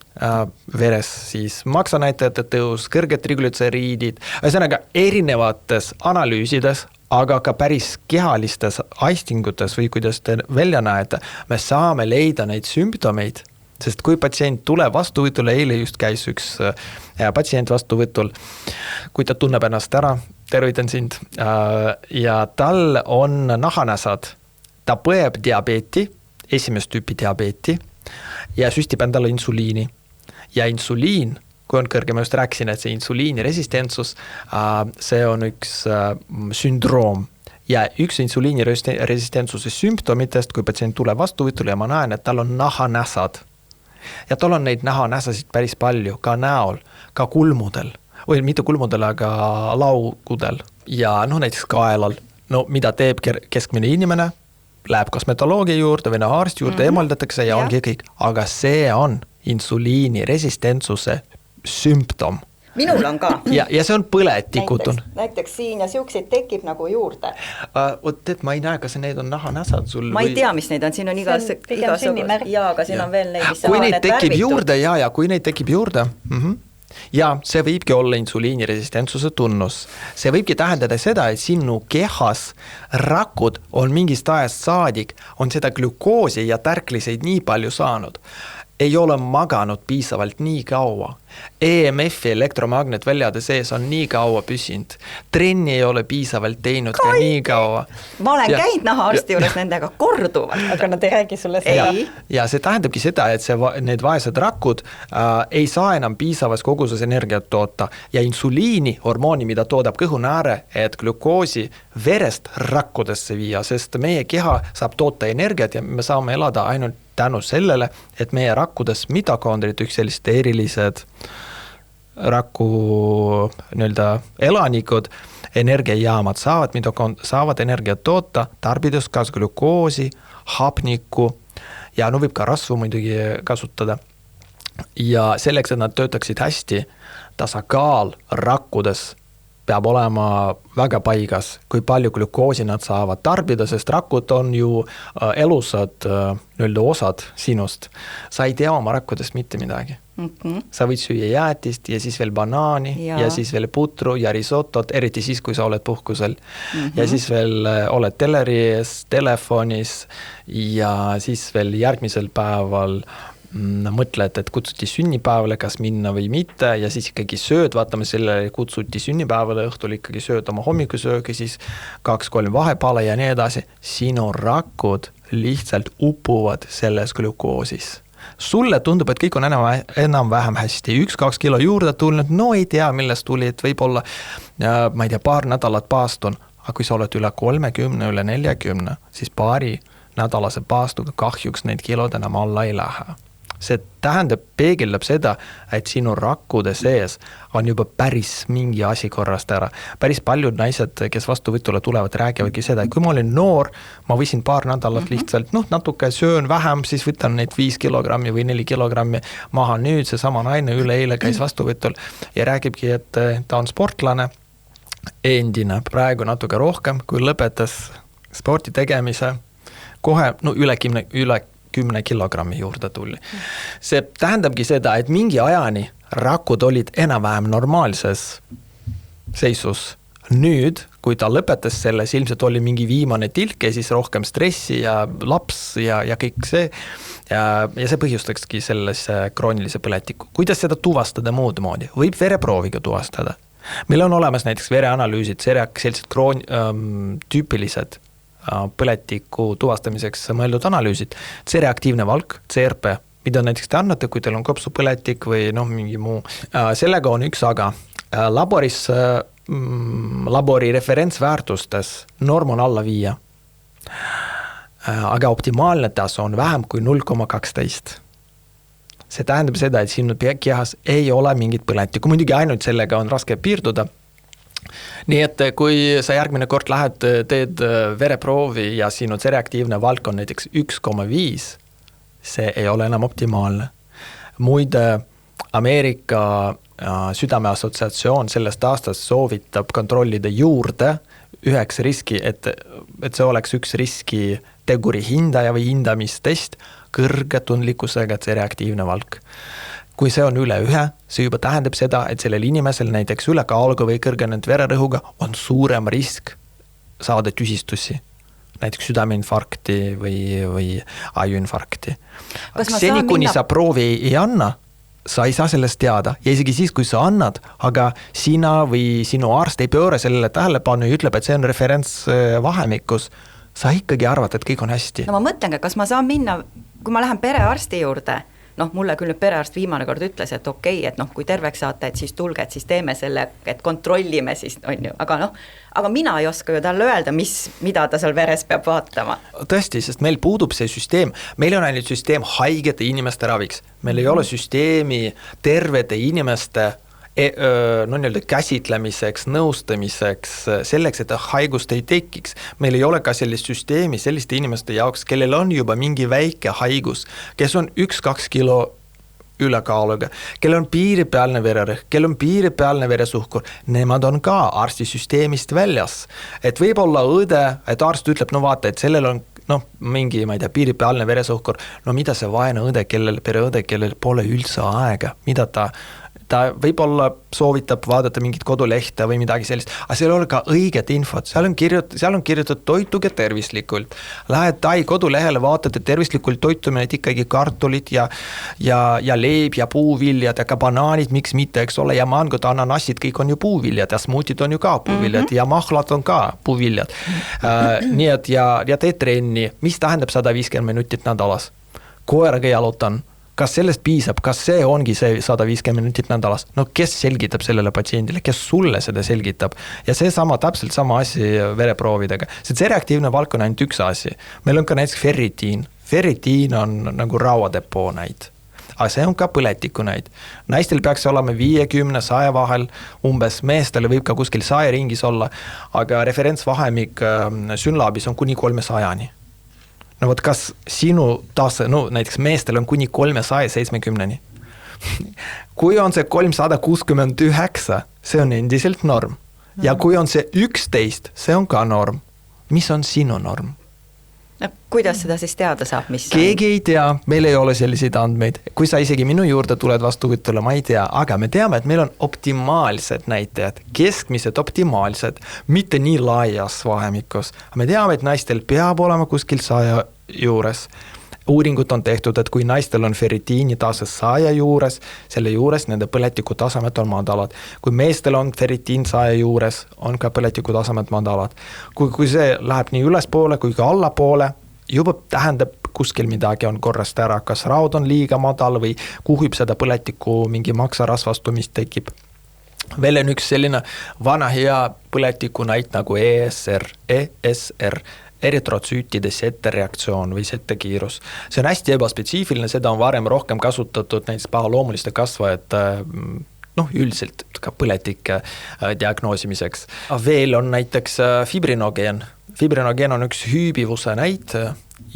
veres, siis maksanäitajate tõus, kõrged triglütseriidid, ühesõnaga erinevates analüüsides, aga ka päris kehalistes aistingutes või kuidas te välja näete, me saame leida neid sümptomeid, sest kui patsient tuleb vastuvõtule, eile just käis üks patsient vastuvõtul, kui ta tunneb ennast ära, tervitan sind, ja tal on nahanäsad, ta põeb diabeeti, esimest tüüpi diabeeti, ja süstib endale insuliini. Ja insuliin, kui on kõrge, ma just rääkisin, et see insuliiniresistentsus, see on üks sündroom. Ja üks insuliiniresistentsuse sümptomitest, kui patsient tuleb vastuvõtule ja ma näen, et tal on nahanäsad. Ja tal on neid nahanäsasid päris palju, ka näol, ka kulmudel, või mitte kulmudel, aga laugudel ja näiteks kaelal. No mida teeb keskmine inimene? Läheb kosmetoloogia juurde või arsti juurde, emaldatakse ja ongi kõik. Aga see on insuliiniresistentsuse sümptom. Minul on ka. Ja see on põletikud. Näiteks siin ja siukseid tekib nagu juurde. Et ma ei näe, kas need on nahanäsad sul. Ma ei tea, mis neid on, siin on igas ja, aga siin on veel neid, mis kui neid tekib juurde, ja kui neid tekib juurde, ja see võibki olla insuliiniresistentsuse tunnus. See võibki tähendada seda, et sinu kehas rakud on mingist ajast saadik, on seda glükoosi ja tärkliseid nii palju saanud. Ei ole maganud piisavalt nii kaua. EMF-i elektromagnetväljade sees on nii kaua püsinud. Trenni ei ole piisavalt teinud ka nii kaua. Ma olen käinud nahaarsti juures nendega korduvalt. Aga nad ei räägi sulle seda. Ja see tähendabki seda, et need vaesed rakud ei saa enam piisavas koguses energiat toota ja insuliini, hormooni, mida toodab kõhunääre, et glükoosi verest rakkudesse viia, sest meie keha saab toota energiat ja me saame elada ainult tänu sellele, et meie rakkudes mitokondrid, üks selliste erilised raku elanikud, energiajaamad saavad energiat toota, tarbides kas glükoosi, hapnikku ja võib ka rasvu muidugi kasutada. Ja selleks, et nad töötaksid hästi, tasakaal rakkudes peab olema väga paigas, kui palju glükoosi nad saavad tarbida, sest rakud on ju elusad osad sinust. Sa ei tea oma rakkudest mitte midagi. Sa võid süüa jäätist ja siis veel banaani ja siis veel putru ja risotot, eriti siis, kui sa oled puhkusel. Ja siis veel oled teleris, telefonis ja siis veel järgmisel päeval mõtled, et kutsuti sünnipäevale, kas minna või mitte ja siis ikkagi sööd, vaatame sellele, kutsuti sünnipäevale, õhtul ikkagi sööd oma hommikusöögi, siis 2-3 vahepala ja nii edasi. Sinu rakud lihtsalt upuvad selles glükoosis. Sulle tundub, et kõik on enam-vähem hästi. 1-2 kilo juurde tulnud, no ei tea, millest tuli, et võib-olla, ma ei tea, paar nädalat paastun, aga kui sa oled üle 30, üle 40, siis paari nädalase paastuga kahjuks neid kilod enam alla ei lähe. See tähendab, peegeldab seda, et sinu rakkude sees on juba päris mingi asi korrast ära. Päris paljud naised, kes vastuvõtule tulevad, räägivadki seda, et kui ma olin noor, ma võisin paar nädalat lihtsalt, natuke söön vähem, siis võtan neid 5 kilogrammi või 4 kilogrammi maha. Nüüd see sama naine üle-eile käis vastuvõtul ja räägibki, et ta on sportlane, endine, praegu natuke rohkem, kui lõpetas sporti tegemise, kohe üle 10 kilogrammi juurde tuli. See tähendabki seda, et mingi ajani rakud olid enam-vähem normaalses seisus. Nüüd, kui ta lõpetas selles, ilmselt oli mingi viimane tilk ja siis rohkem stressi ja laps ja kõik see. Ja see põhjustakski sellesse kroonilise põletiku. Kuidas seda tuvastada muud moodi? Võib vereprooviga tuvastada. Meil on olemas näiteks vereanalüüsid, sellised tüüpilised põletiku tuvastamiseks mõeldud analüüsid. C-reaktiivne valk, CRP, mida näiteks te annate, kui teil on kopsupõletik või mingi muu. Sellega on üks aga. Laboris labori referentsväärtustes norm on alla 5. Aga optimaalne tasu on vähem kui 0,12. See tähendab seda, et sinu kehas ei ole mingit põletikku, muidugi ainult sellega on raske piirduda. Nii et kui sa järgmine kord lähed, teed vereproovi ja sinu C-reaktiivne valk on näiteks 1,5, see ei ole enam optimaalne. Muide, Ameerika südameassotsiatsioon sellest aastast soovitab kontrollida juurde 9 riski, et see oleks üks riski teguri hindaja või hindamistest kõrge tundlikkusega C-reaktiivne valk. Kui see on üle 1, see juba tähendab seda, et sellel inimesel näiteks ülekaaluga või kõrgenenud vererõhuga on suurem risk saada tüsistusi, näiteks südameinfarkti või ajuinfarkti. Seni, kuni sa proovi ei anna, sa ei saa sellest teada ja isegi siis, kui sa annad, aga sina või sinu arst ei pööre sellele tähelepanu ja ütleb, et see on referentsvahemikus, sa ikkagi arvad, et kõik on hästi. No ma mõtlengi, kas ma saan minna, kui ma lähen perearsti juurde, mulle küll nüüd perearst viimane kord ütles, et okei, et kui terveks saate, et siis tulge, et siis teeme selle, et kontrollime siis, on ju, aga mina ei oska ju talle öelda, mida ta seal veres peab vaatama. Tõesti, sest meil puudub see süsteem, meil on ainult süsteem haigete inimeste raviks, meil ei ole süsteemi tervete inimeste käsitlemiseks, nõustamiseks, selleks, et haigust ei tekiks. Meil ei ole ka sellist süsteemi selliste inimeste jaoks, kellel on juba mingi väike haigus, kes on 1-2 kilo ülekaaluga, kellel on piiripealne vererõhk, kellel on piiripealne veresuhkur, nemad on ka arstisüsteemist väljas. Et võib olla õde, et arst ütleb, vaata, et sellel on mingi, ma ei tea, piiripealne veresuhkur, mida see vaene õde, pereõde, kellel pole üldse aega, mida ta võib-olla soovitab vaadata mingit kodulehte või midagi sellist, aga seal ei ole ka õiget infot, seal on kirjutatud toituge tervislikult. Lähed Tai kodulehele, vaatad, et tervislikult toitumine, et ikkagi kartulit ja leib ja puuviljad, aga banaanid, miks mitte, eks ole, ja mangod, ananassid, kõik on ju puuviljad ja smuutid on ju ka puuviljad ja mahlad on ka puuviljad. Nii et ja teed trenni, mis tähendab 150 minutit nädalas? Koeraga jalutan. Kas sellest piisab, kas see ongi see 150 minutit nädalas? Kes selgitab sellele patsiendile, kes sulle seda selgitab? Ja see täpselt sama asi vereproovidega. See C-reaktiivne valk on ainult üks asi. Meil on ka näiteks ferritiin. Ferritiin on nagu rauadepoo näid. Aga see on ka põletiku näid. Naistel peaks olema 50-100 vahel, umbes meestele võib ka kuskil 100 ringis olla, aga referentsvahemik Synlabis on kuni 300-ni. Kas sinu tase, näiteks meestel on kuni 370-ni. Kui on see 369, see on endiselt norm. Ja kui on see 11, see on ka norm. Mis on sinu norm? Kuidas seda siis teada saab? Keegi ei tea, meil ei ole selliseid andmeid. Kui sa isegi minu juurde tuled vastuvõtule, ma ei tea, aga me teame, et meil on optimaalsed näitajad, keskmised optimaalsed, mitte nii laias vahemikus. Me teame, et naistel peab olema kuskil 100 juures. Uuringud on tehtud, et kui naistel on ferritiini tase 100 juures, selle juures nende põletiku tasemed on madalad. Kui meestel on ferritiin 100 juures, on ka põletiku tasemed madalad. Kui see läheb nii ülespoole kui ka allapoole, juba tähendab kuskil midagi on korrast ära, kas raud on liiga madal või kuhub seda põletiku mingi maksarasvastumist tekib. Veel on üks selline vana hea põletiku näit nagu ESR, eritrotsüütide settereaktsioon või settekiirus. See on hästi ebaspetsiifiline, seda on varem rohkem kasutatud näiteks pahaloomuliste kasvajate üldiselt ka põletike diagnoosimiseks. Veel on näiteks fibrinogeen. Fibrinogeen on üks hüübivuse näit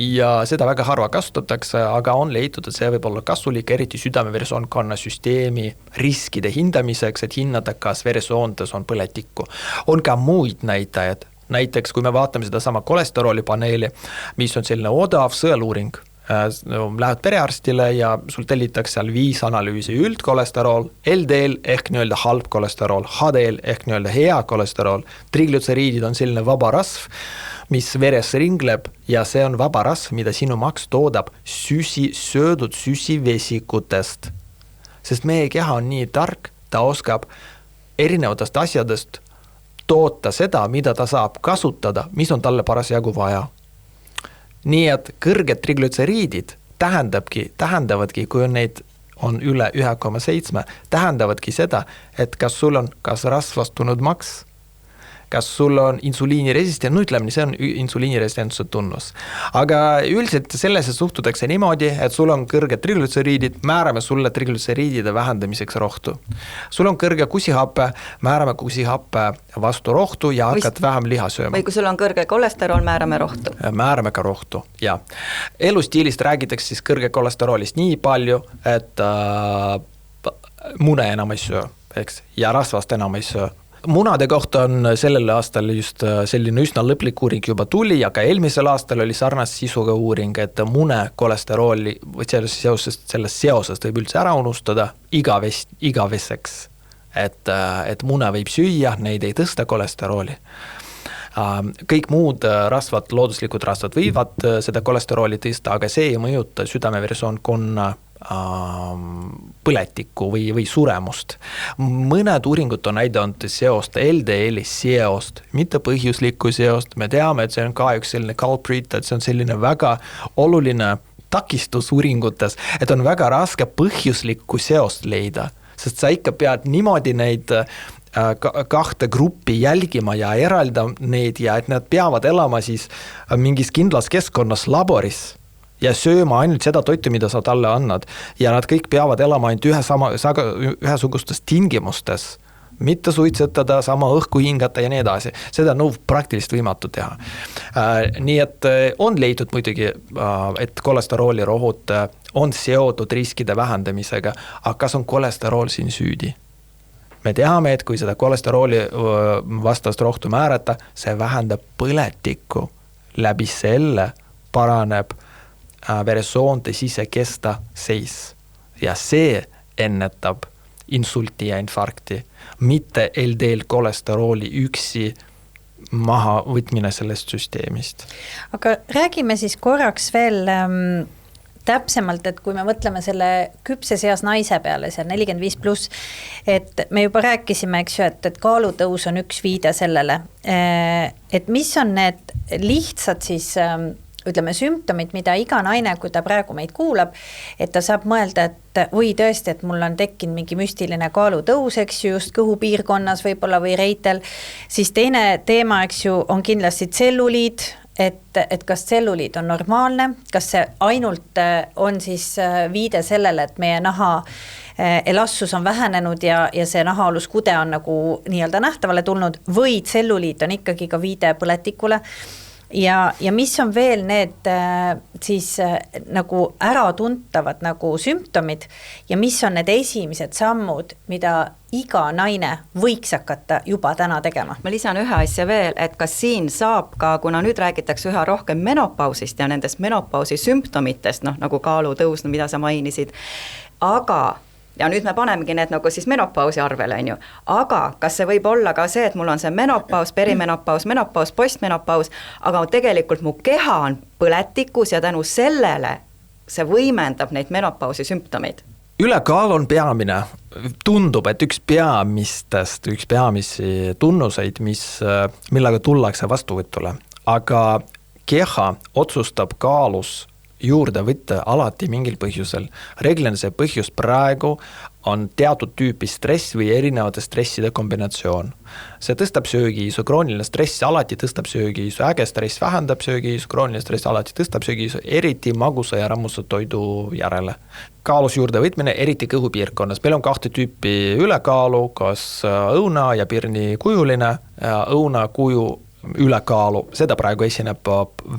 ja seda väga harva kasutatakse, aga on leitud, et see võib olla kasulik, eriti südame-veresoonkonna süsteemi riskide hindamiseks, et hinnata, kas veresoontes on põletikku. On ka muid näitajad. Näiteks, kui me vaatame seda sama kolesterooli paneeli, mis on selline odav sõeluuring, lähed perearstile ja sul tellitakse seal 5 analüüsi: üldkolesterool, LDL ehk nii-öelda halb kolesterool, HDL ehk nii-öelda hea kolesterool, triglütseriidid on selline vaba rasv, mis veres ringleb ja see on vaba rasv, mida sinu maks toodab söödud süsivesikutest. Sest meie keha on nii tark, ta oskab erinevatest asjadest toota seda, mida ta saab kasutada, mis on talle parasjagu vaja. Nii et kõrged triglütseriidid tähendavadki, kui on neid on üle 1,7, tähendavadki seda, et kas sul on kas rasvastunud maks, kas sul on insuliiniresistent, ütleme nii, see on insuliiniresistentsuse tunnus. Aga üldiselt sellesse suhtutakse niimoodi, et sul on kõrged triglütseriidid, määrame sulle triglütseriidide vähendamiseks rohtu. Sul on kõrge kusihappe, määrame kusihappe vastu rohtu ja hakkad vähem liha sööma. Või kui sul on kõrge kolesterol, määrame rohtu. Määrame ka rohtu, ja. Elustiilist räägitakse siis kõrge kolesterolist nii palju, et mune enam ei söö, eks, ja rasvast enam ei söö. Munade kohta on sellel aastal just selline üsna lõplik uuring juba tuli, aga eelmisel aastal oli sarnast sisuga uuring, et mune kolesterooli või sellest seosest võib üldse ära unustada igaveseks, et mune võib süüa, neid ei tõsta kolesterooli. Kõik muud rasvad, looduslikud rasvad võivad seda kolesterooli tõsta, aga see ei mõjuta südame-veresoonkonna põletikku või suremust. Mõned uuringud on näidanud seost, LDL-i seost, mitte põhjuslikku seost. Me teame, et see on ka üks selline culprit, et see on selline väga oluline takistus uuringutes, et on väga raske põhjuslikku seost leida, sest sa ikka pead niimoodi neid kahte gruppi jälgima ja eralda neid ja et nad peavad elama siis mingis kindlas keskkonnas laboris ja sööma ainult seda toitu, mida sa talle annad. Ja nad kõik peavad elama ainult ühesugustes tingimustes, mitte suitsetada, sama õhku hingata ja nii edasi. Seda on praktiliselt võimatu teha. Nii et on leidnud muidugi, et kolesterooli rohud on seotud riskide vähendamisega, aga kas on kolesterool siin süüdi? Me teame, et kui seda kolesterooli vastast rohtu määrata, see vähendab põletikku. Läbi selle paraneb veresoonte sisekesta seis ja see ennetab insulti ja infarkti, mitte LDL kolesterooli üksi maha võtmine sellest süsteemist. Aga räägime siis korraks veel täpsemalt, et kui me mõtleme selle küpses eas naise peale, seal 45+, et me juba rääkisime, eks ju, et kaalutõus on üks viide sellele, et mis on need lihtsad siis ütleme sümptomid, mida iga naine, kui ta praegu meid kuulab, et ta saab mõelda, et või tõesti, et mul on tekkinud mingi müstiline kaalutõus, eks ju, just kõhupiirkonnas võib-olla või reitel, siis teine teema, eks ju, on kindlasti tselluliid, et kas tselluliid on normaalne, kas see ainult on siis viide sellele, et meie naha elastsus on vähenenud ja see nahaaluskude on nagu nii-öelda nähtavale tulnud või tselluliid on ikkagi ka viide põletikule. Ja mis on veel need siis nagu äratuntavad nagu sümptomid ja mis on need esimesed sammud, mida iga naine võiks hakata juba täna tegema? Ma lisan ühe asja veel, et kas siin saab ka, kuna nüüd räägitakse üha rohkem menopausist ja nendest menopausi sümptomitest, nagu kaalutõus, mida sa mainisid, aga ja nüüd me panemegi need nagu siis menopausi arvele, on ju. Aga kas see võib olla ka see, et mul on see menopaus, perimenopaus, menopaus, postmenopaus, aga tegelikult mu keha on põletikus ja tänu sellele see võimendab neid menopausi sümptomeid? Ülekaal on peamine. Tundub, et üks peamisi tunnuseid, millega tullakse vastuvõtule. Aga keha otsustab kaalus juurde võtta alati mingil põhjusel. Reeglina see põhjus praegu on teatud tüüpi stress või erinevate stresside kombinatsioon. See tõstab söögiisu, krooniline stress alati tõstab söögiisu, äge stress vähendab söögiisu, krooniline stress alati tõstab söögiisu, eriti magusa ja rammusa toidu järele. Kaalus juurde võtmine, eriti kõhupiirkonnas. Meil on kahte tüüpi ülekaalu, kas õuna ja pirni kujuline, õuna kuju ülekaalu, seda praegu esineb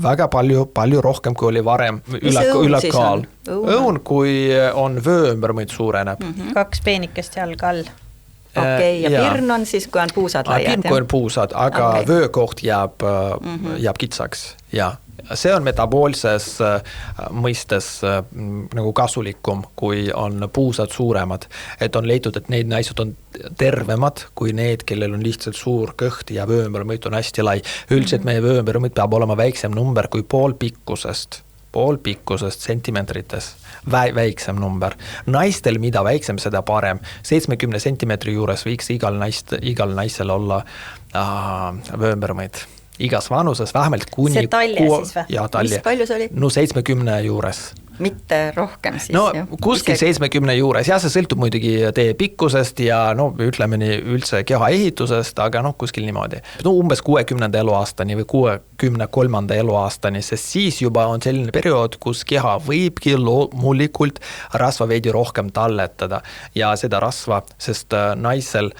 väga palju rohkem, kui oli varem ülekaal. Õun, kui on vöö ümber suureneb. Kaks peenikest jalga all. Okei, ja pirn on siis, kui on puusad laiad. Pirn, kui on puusad, aga vöökoht jääb kitsaks, ja. See on metaboolses mõistes nagu kasulikum, kui on puusad suuremad. Et on leitud, et need naised on tervemad kui need, kellel on lihtsalt suur kõht ja vöömõrmõit on hästi lai. Üldiselt meie vöömõrmõit peab olema väiksem number kui pool pikkusest sentimeetrites. Väiksem number. Naistel mida väiksem, seda parem. 70 sentimeetri juures võiks igal naisel olla vöömõrmõit. Igas vanuses vähemalt kuni... See talje siis või? Ja talje. Mis palju see oli? No 70 juures. mitte rohkem siis. No kuskil 70 juures ja see sõltub muidugi teie pikkusest ja no ütleme nii üldse keha ehitusest, aga noh, kuskil niimoodi. No umbes 60. eluaastani või 63. eluaastani, sest siis juba on selline periood, kus keha võibki loomulikult rasva veidi rohkem talletada ja seda rasva, sest naisel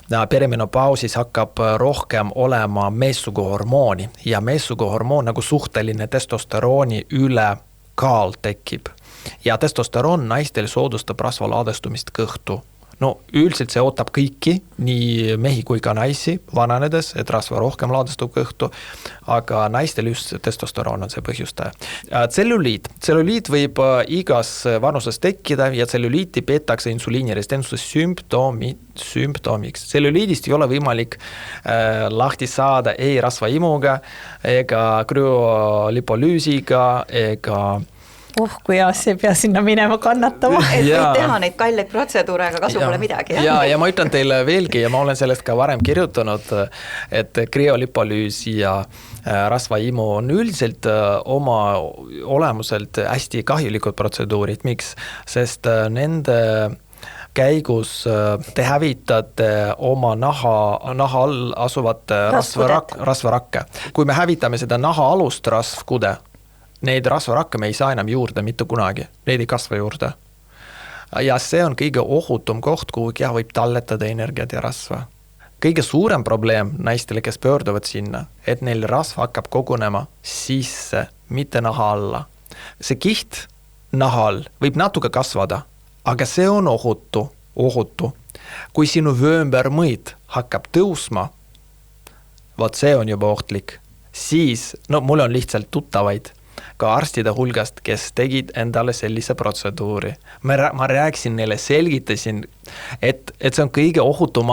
perimenopausis hakkab rohkem olema meessuguhormooni ja meessuguhormoon nagu suhteline testosterooni üle kaal tekib ja testosteroon naistel soodustab rasva ladestumist kõhtu. No üldiselt see ootab kõiki, nii mehi kui ka naisi vananedes, et rasva rohkem ladestub kõhtu, aga naistel just testosteroon on see põhjustaja. Tselluliit võib igas vanuses tekkida ja tselluliiti peetakse insuliiniresistentsuse sümptomiks. Tselluliidist ei ole võimalik lahti saada ei rasvaimuga ega krüolipolüüsiga ega kui jaas ei pea sinna minema kannatama. Et võid teha neid kalleid protseduure, aga kasu pole midagi. Ja ma ütlen teile veelgi ja ma olen sellest ka varem kirjutanud, et kriolipolüüs ja rasvaimu on üldiselt oma olemuselt hästi kahjulikud protseduurid. Miks? Sest nende käigus te hävitate oma naha all asuvat rasvarakke. Kui me hävitame seda naha alust rasvkude, neid rasvarakke me ei saa enam juurde mitte kunagi, neid ei kasva juurde. Ja see on kõige ohutum koht, kuhu keha võib talletada energiat ja rasva. Kõige suurem probleem naistele, kes pöörduvad sinna, et neil rasva hakkab kogunema sisse, mitte naha alla. See kiht naha all võib natuke kasvada, aga see on ohutu. Kui sinu vöömbermõõt hakkab tõusma, vaat see on juba ohtlik, siis, no mul on lihtsalt tuttavaid, ka arstide hulgast, kes tegid endale sellise protseduuri. Ma rääkisin neile, selgitasin, et see on kõige ohutum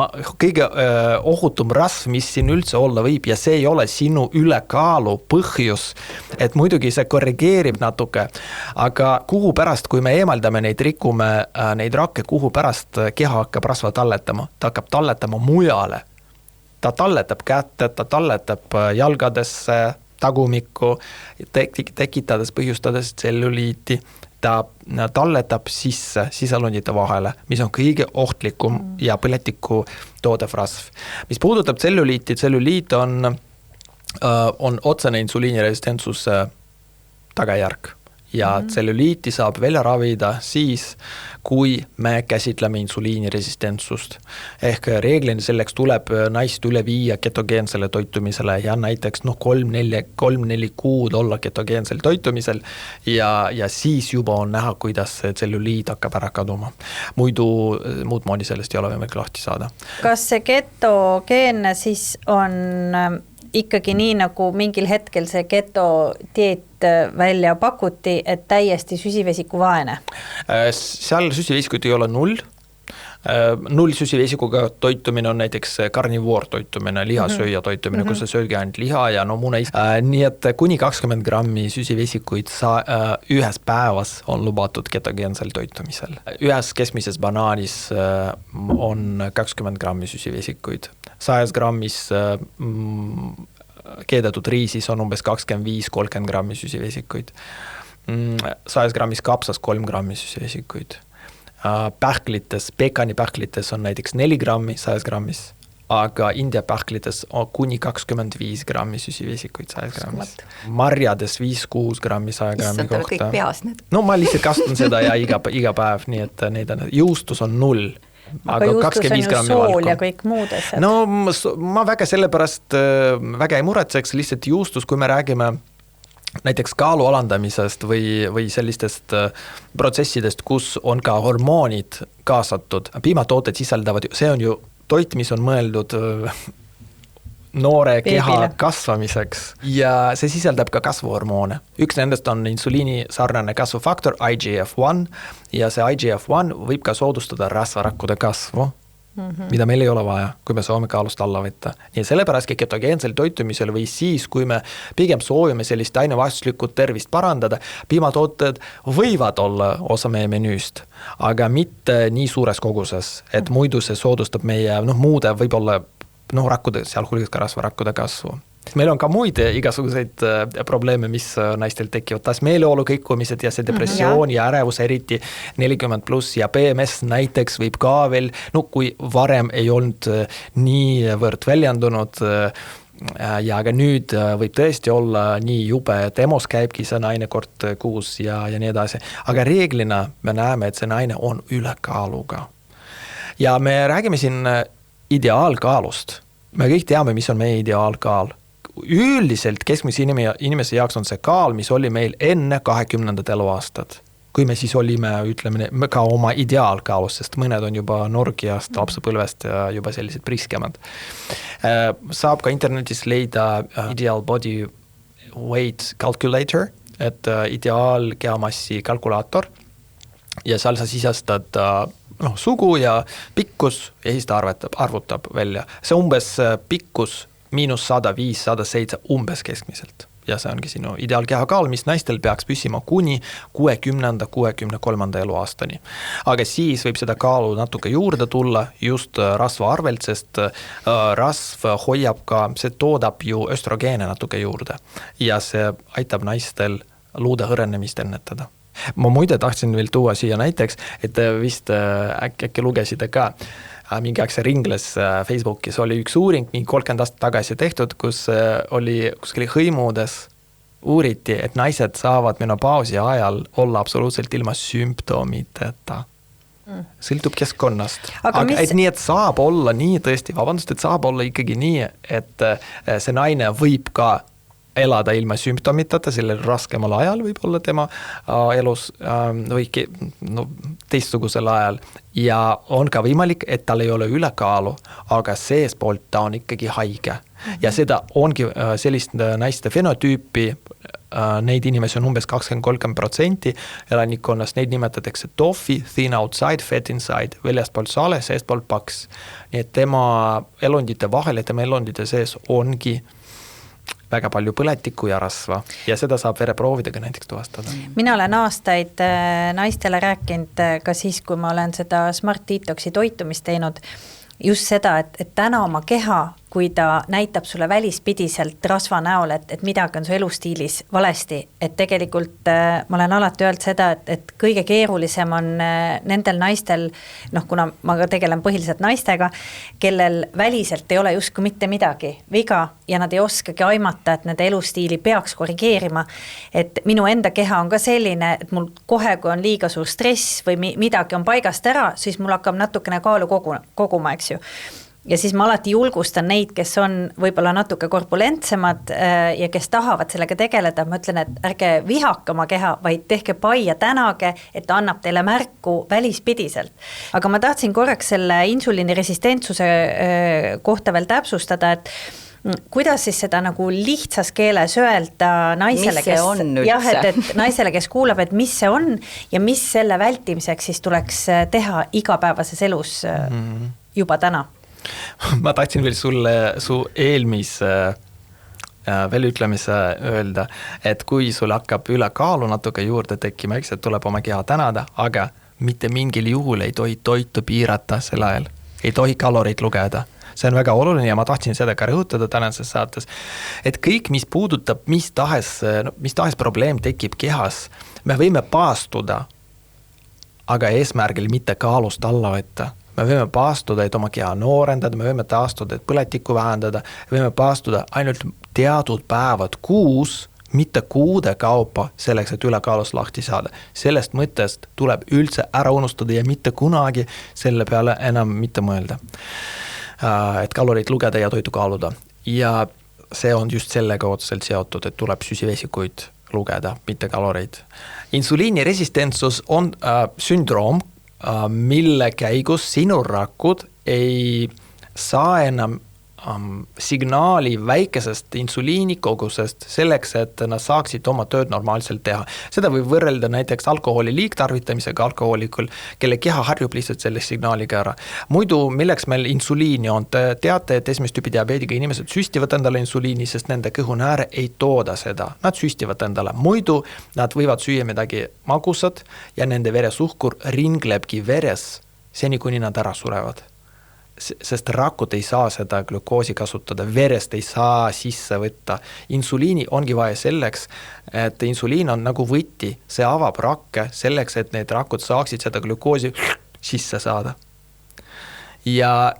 rasv, mis siin üldse olla võib ja see ei ole sinu ülekaalu põhjus, et muidugi see korrigeerib natuke, aga kuhu pärast, kui me eemaldame neid, rikume neid rakke, kuhu pärast keha hakkab rasva talletama, ta hakkab talletama mujale. Ta talletab kätte, ta talletab jalgadesse, tagumikku, tekitades, põhjustades tselluliiti, ta talletab sisse sisalundite vahele, mis on kõige ohtlikum ja põletiku toodev rasv. Mis puudutab tselluliiti, tselluliit on otsene insuliiniresistentsuse tagajärg ja tselluliiti saab välja ravida siis, kui me käsitleme insuliiniresistentsust. Ehk reeglina selleks tuleb naist üle viia ketogeensele toitumisele ja näiteks 3-4 kuud olla ketogeensel toitumisel ja siis juba on näha, kuidas tselluliit hakkab ära kaduma. Muud moodi sellest ei ole võimalik lahti saada. Kas see ketogeenne siis on ikkagi nii, nagu mingil hetkel see ketodieet välja pakuti, et täiesti süsivesiku vaene? Seal süsivesikut ei ole 0. 0 süsivesikuga toitumine on näiteks karnivoor toitumine, lihasööja toitumine, kus sa söögi ainult liha ja muna. Nii et kuni 20 grammi süsivesikuid ühes päevas on lubatud ketogeensel toitumisel. Ühes keskmises banaanis on 20 grammi süsivesikuid. 100 grammis keedetud riisis on umbes 25-30 grammi süsivesikuid. 100 grammis kapsas 3 grammi süsivesikuid. Pähklites, pekani pähklites on näiteks 4 grammi 100 grammis, aga India pähklites on kuni 25 grammi süsivesikuid 100 grammis. Marjades 5-6 grammi 100 grammi kohta. Kõik peas need. No ma lihtsalt kasutan seda ja iga päev, nii et jõustus on 0. Aga juustus on ju sool ja kõik muud asjad. No ma väga sellepärast väga ei muretseks, lihtsalt juustus, kui me räägime näiteks kaalu alandamisest või sellistest protsessidest, kus on ka hormoonid kaasatud. Piimatooted sisaldavad, see on ju toit, mis on mõeldud noore keha kasvamiseks ja see sisaldab ka kasvuhormoone. Üks nendest on insuliini sarnane kasvufaktor IGF-1 ja see IGF-1 võib ka soodustada rasvarakkude kasvu, mida meil ei ole vaja, kui me soovime kaalust alla võtta. Nii sellepärast ketogeensel toitumisel või siis, kui me pigem soovime sellist ainevastuslikku tervist parandada, piimatooted võivad olla osa meie menüüst, aga mitte nii suures koguses, et muidu see soodustab meie muude võib-olla rakkude, sealhulgas ka rasvarakkude kasvu. Meil on ka muid igasuguseid probleeme, mis naistel tekivad, taas meeleolu kõikumised ja see depressioon ja ärevus, eriti 40+ ja PMS näiteks võib ka veel, kui varem ei olnud niivõrd väljendunud ja aga nüüd võib tõesti olla nii jube, et EMO-s käibki see naine kord kuus ja nii edasi, aga reeglina me näeme, et see naine on ülekaaluga. Ja me räägime siin ideaalkaalust. Me kõik teame, mis on meie ideaalkaal. Üldiselt keskmise inimese jaoks on see kaal, mis oli meil enne 20. eluaastat. Kui me siis olime, ütleme, ka oma ideaalkaalus, sest mõned on juba Norgiast, lapsepõlvest ja juba sellised priskemad. Saab ka internetis leida ideal body weight calculator, et ideaal kehamassi kalkulaator ja seal sa sisestad sugu ja pikkus ja siis ta arvutab välja. See umbes pikkus -105, 107 umbes keskmiselt. Ja see ongi sinu ideaalkehakaal, mis naistel peaks püsima kuni 60. 63. eluaastani. Aga siis võib seda kaalu natuke juurde tulla just rasva arvelt, sest rasv hoiab ka, see toodab ju östrogeene natuke juurde. Ja see aitab naistel luude hõrenemist ennetada. Ma muide tahtsin veel tuua siia näiteks, et vist äkki lugesite ka, mingi aeg see ringles Facebookis, oli üks uuring mingi 30 aastat tagasi tehtud, kus oli hõimudes uuriti, et naised saavad menopausi ajal olla absoluutselt ilma sümptomiteta. Sõltub keskkonnast. Aga nii, et saab olla nii tõesti, et saab olla ikkagi nii, et see naine võib ka elada ilma sümptomitata, sellel raskemal ajal võib olla tema elus või teistsugusel ajal. Ja on ka võimalik, et tal ei ole ülekaalu, aga seespoolt ta on ikkagi haige. Ja seda ongi sellist naiste fenotüüpi, neid inimesi on umbes 20-30% elanikkonnast, neid nimetatakse TOFI, thin outside, fat inside, väljastpoolt sale, seespoolt paks. Nii et tema elundite vahel ja tema elundite sees ongi väga palju põletikku ja rasva ja seda saab vereproovidega näiteks tuvastada. Mina olen aastaid naistele rääkinud ka siis, kui ma olen seda Smart Detoxi toitumist teinud, just seda, et täna oma keha, kui ta näitab sulle välispidiselt rasva näol, et midagi on su elustiilis valesti, et tegelikult ma olen alati öelnud seda, et kõige keerulisem on nendel naistel, kuna ma tegelen põhiliselt naistega, kellel väliselt ei ole justkui mitte midagi viga ja nad ei oskagi aimata, et nende elustiili peaks korrigeerima, et minu enda keha on ka selline, et mul kohe, kui on liiga suur stress või midagi on paigast ära, siis mul hakkab natukene kaalu koguma, eks ju. Ja siis ma alati julgustan neid, kes on võib-olla natuke korpulentsemad ja kes tahavad sellega tegeleda, ma ütlen, et ärge vihake oma keha, vaid tehke pai ja tänage, et ta annab teile märku välispidiselt. Aga ma tahtsin korraks selle insuliiniresistentsuse kohta veel täpsustada, et kuidas siis seda nagu lihtsas keeles öelda naisele, et naisele, kes kuulab, et mis see on ja mis selle vältimiseks siis tuleks teha igapäevases elus juba täna. Ma tahtsin veel sulle su eelmise välütlemise öelda, et kui sul hakkab ülekaalu natuke juurde tekkima, eks, et tuleb oma keha tänada, aga mitte mingil juhul ei tohi toitu piirata sel ajal, ei tohi kaloreid lugeda. See on väga oluline ja ma tahtsin seda ka rõhutada tänases saates, et kõik, mis puudutab, mis tahes probleem tekib kehas, me võime paastuda, aga eesmärgil mitte kaalust alla võtta. Me võime paastuda, et oma keha noorendada, me võime taastuda, et põletikku vähendada, me võime paastuda ainult teatud päevad kuus, mitte kuude kaupa selleks, et ülekaalust lahti saada. Sellest mõttest tuleb üldse ära unustada ja mitte kunagi selle peale enam mitte mõelda. Et kaloreid lugeda ja toitu kaaluda. Ja see on just sellega otseselt seotud, et tuleb süsivesikuid lugeda, mitte kaloreid. Insuliiniresistentsus on sündroom, mille käigus sinu rakud ei saa enam signaali väikesest insuliinikogusest selleks, et nad saaksid oma tööd normaalselt teha. Seda võib võrrelda näiteks alkoholi liigtarvitamisega alkohoolikul, kelle keha harjub lihtsalt selle signaaliga ära. Muidu, milleks meil insuliini on? Teate, et esimest tüüpi diabeediga inimesed süstivad endale insuliini, sest nende kõhunääre ei tooda seda. Nad süstivad endale. Muidu nad võivad süüa midagi magusat ja nende veresuhkur ringlebki veres seni, kuni nad ära surevad. sest rakud ei saa seda glükoosi kasutada, verest ei saa sisse võtta. Insuliini ongi vaja selleks, et insuliin on nagu võti, see avab rakke selleks, et need rakud saaksid seda glükoosi sisse saada. Ja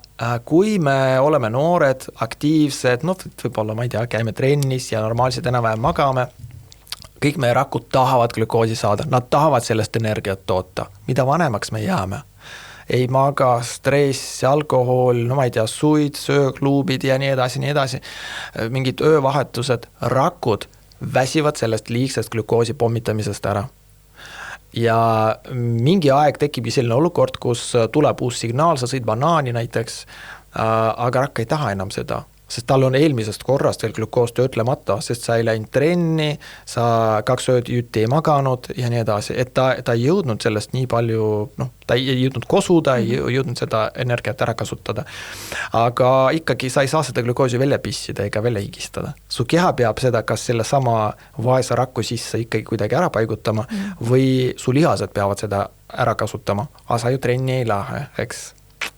kui me oleme noored, aktiivsed, võib-olla, ma ei tea, käime trennis ja normaalselt enam-vähem magame, kõik meie rakud tahavad glükoosi saada, nad tahavad sellest energiat toota, mida vanemaks me jääme. Ei maga, stress, alkohol, no ma ei tea, suid, söökluubid ja nii edasi, mingid öövahetused, rakud väsivad sellest liigsest glükoosi pommitamisest ära. Ja mingi aeg tekibki selline olukord, kus tuleb uus signaal, sa sõid banaani näiteks, aga rakk ei taha enam seda, sest tal on eelmisest korrast veel glükoos töötlemata, sest sa ei läinud trenni, sa 2 ööd ei maganud ja nii edasi, et ta ei jõudnud sellest nii palju, ta ei jõudnud kosuda, ei jõudnud seda energiat ära kasutada. Aga ikkagi sa ei saa seda glükoosi välja pissida ega välja higistada. Su keha peab seda kas selle sama vaese rakku sisse ikkagi kuidagi ära paigutama või su lihased peavad seda ära kasutama, aga sa ju trenni ei lähe, eks?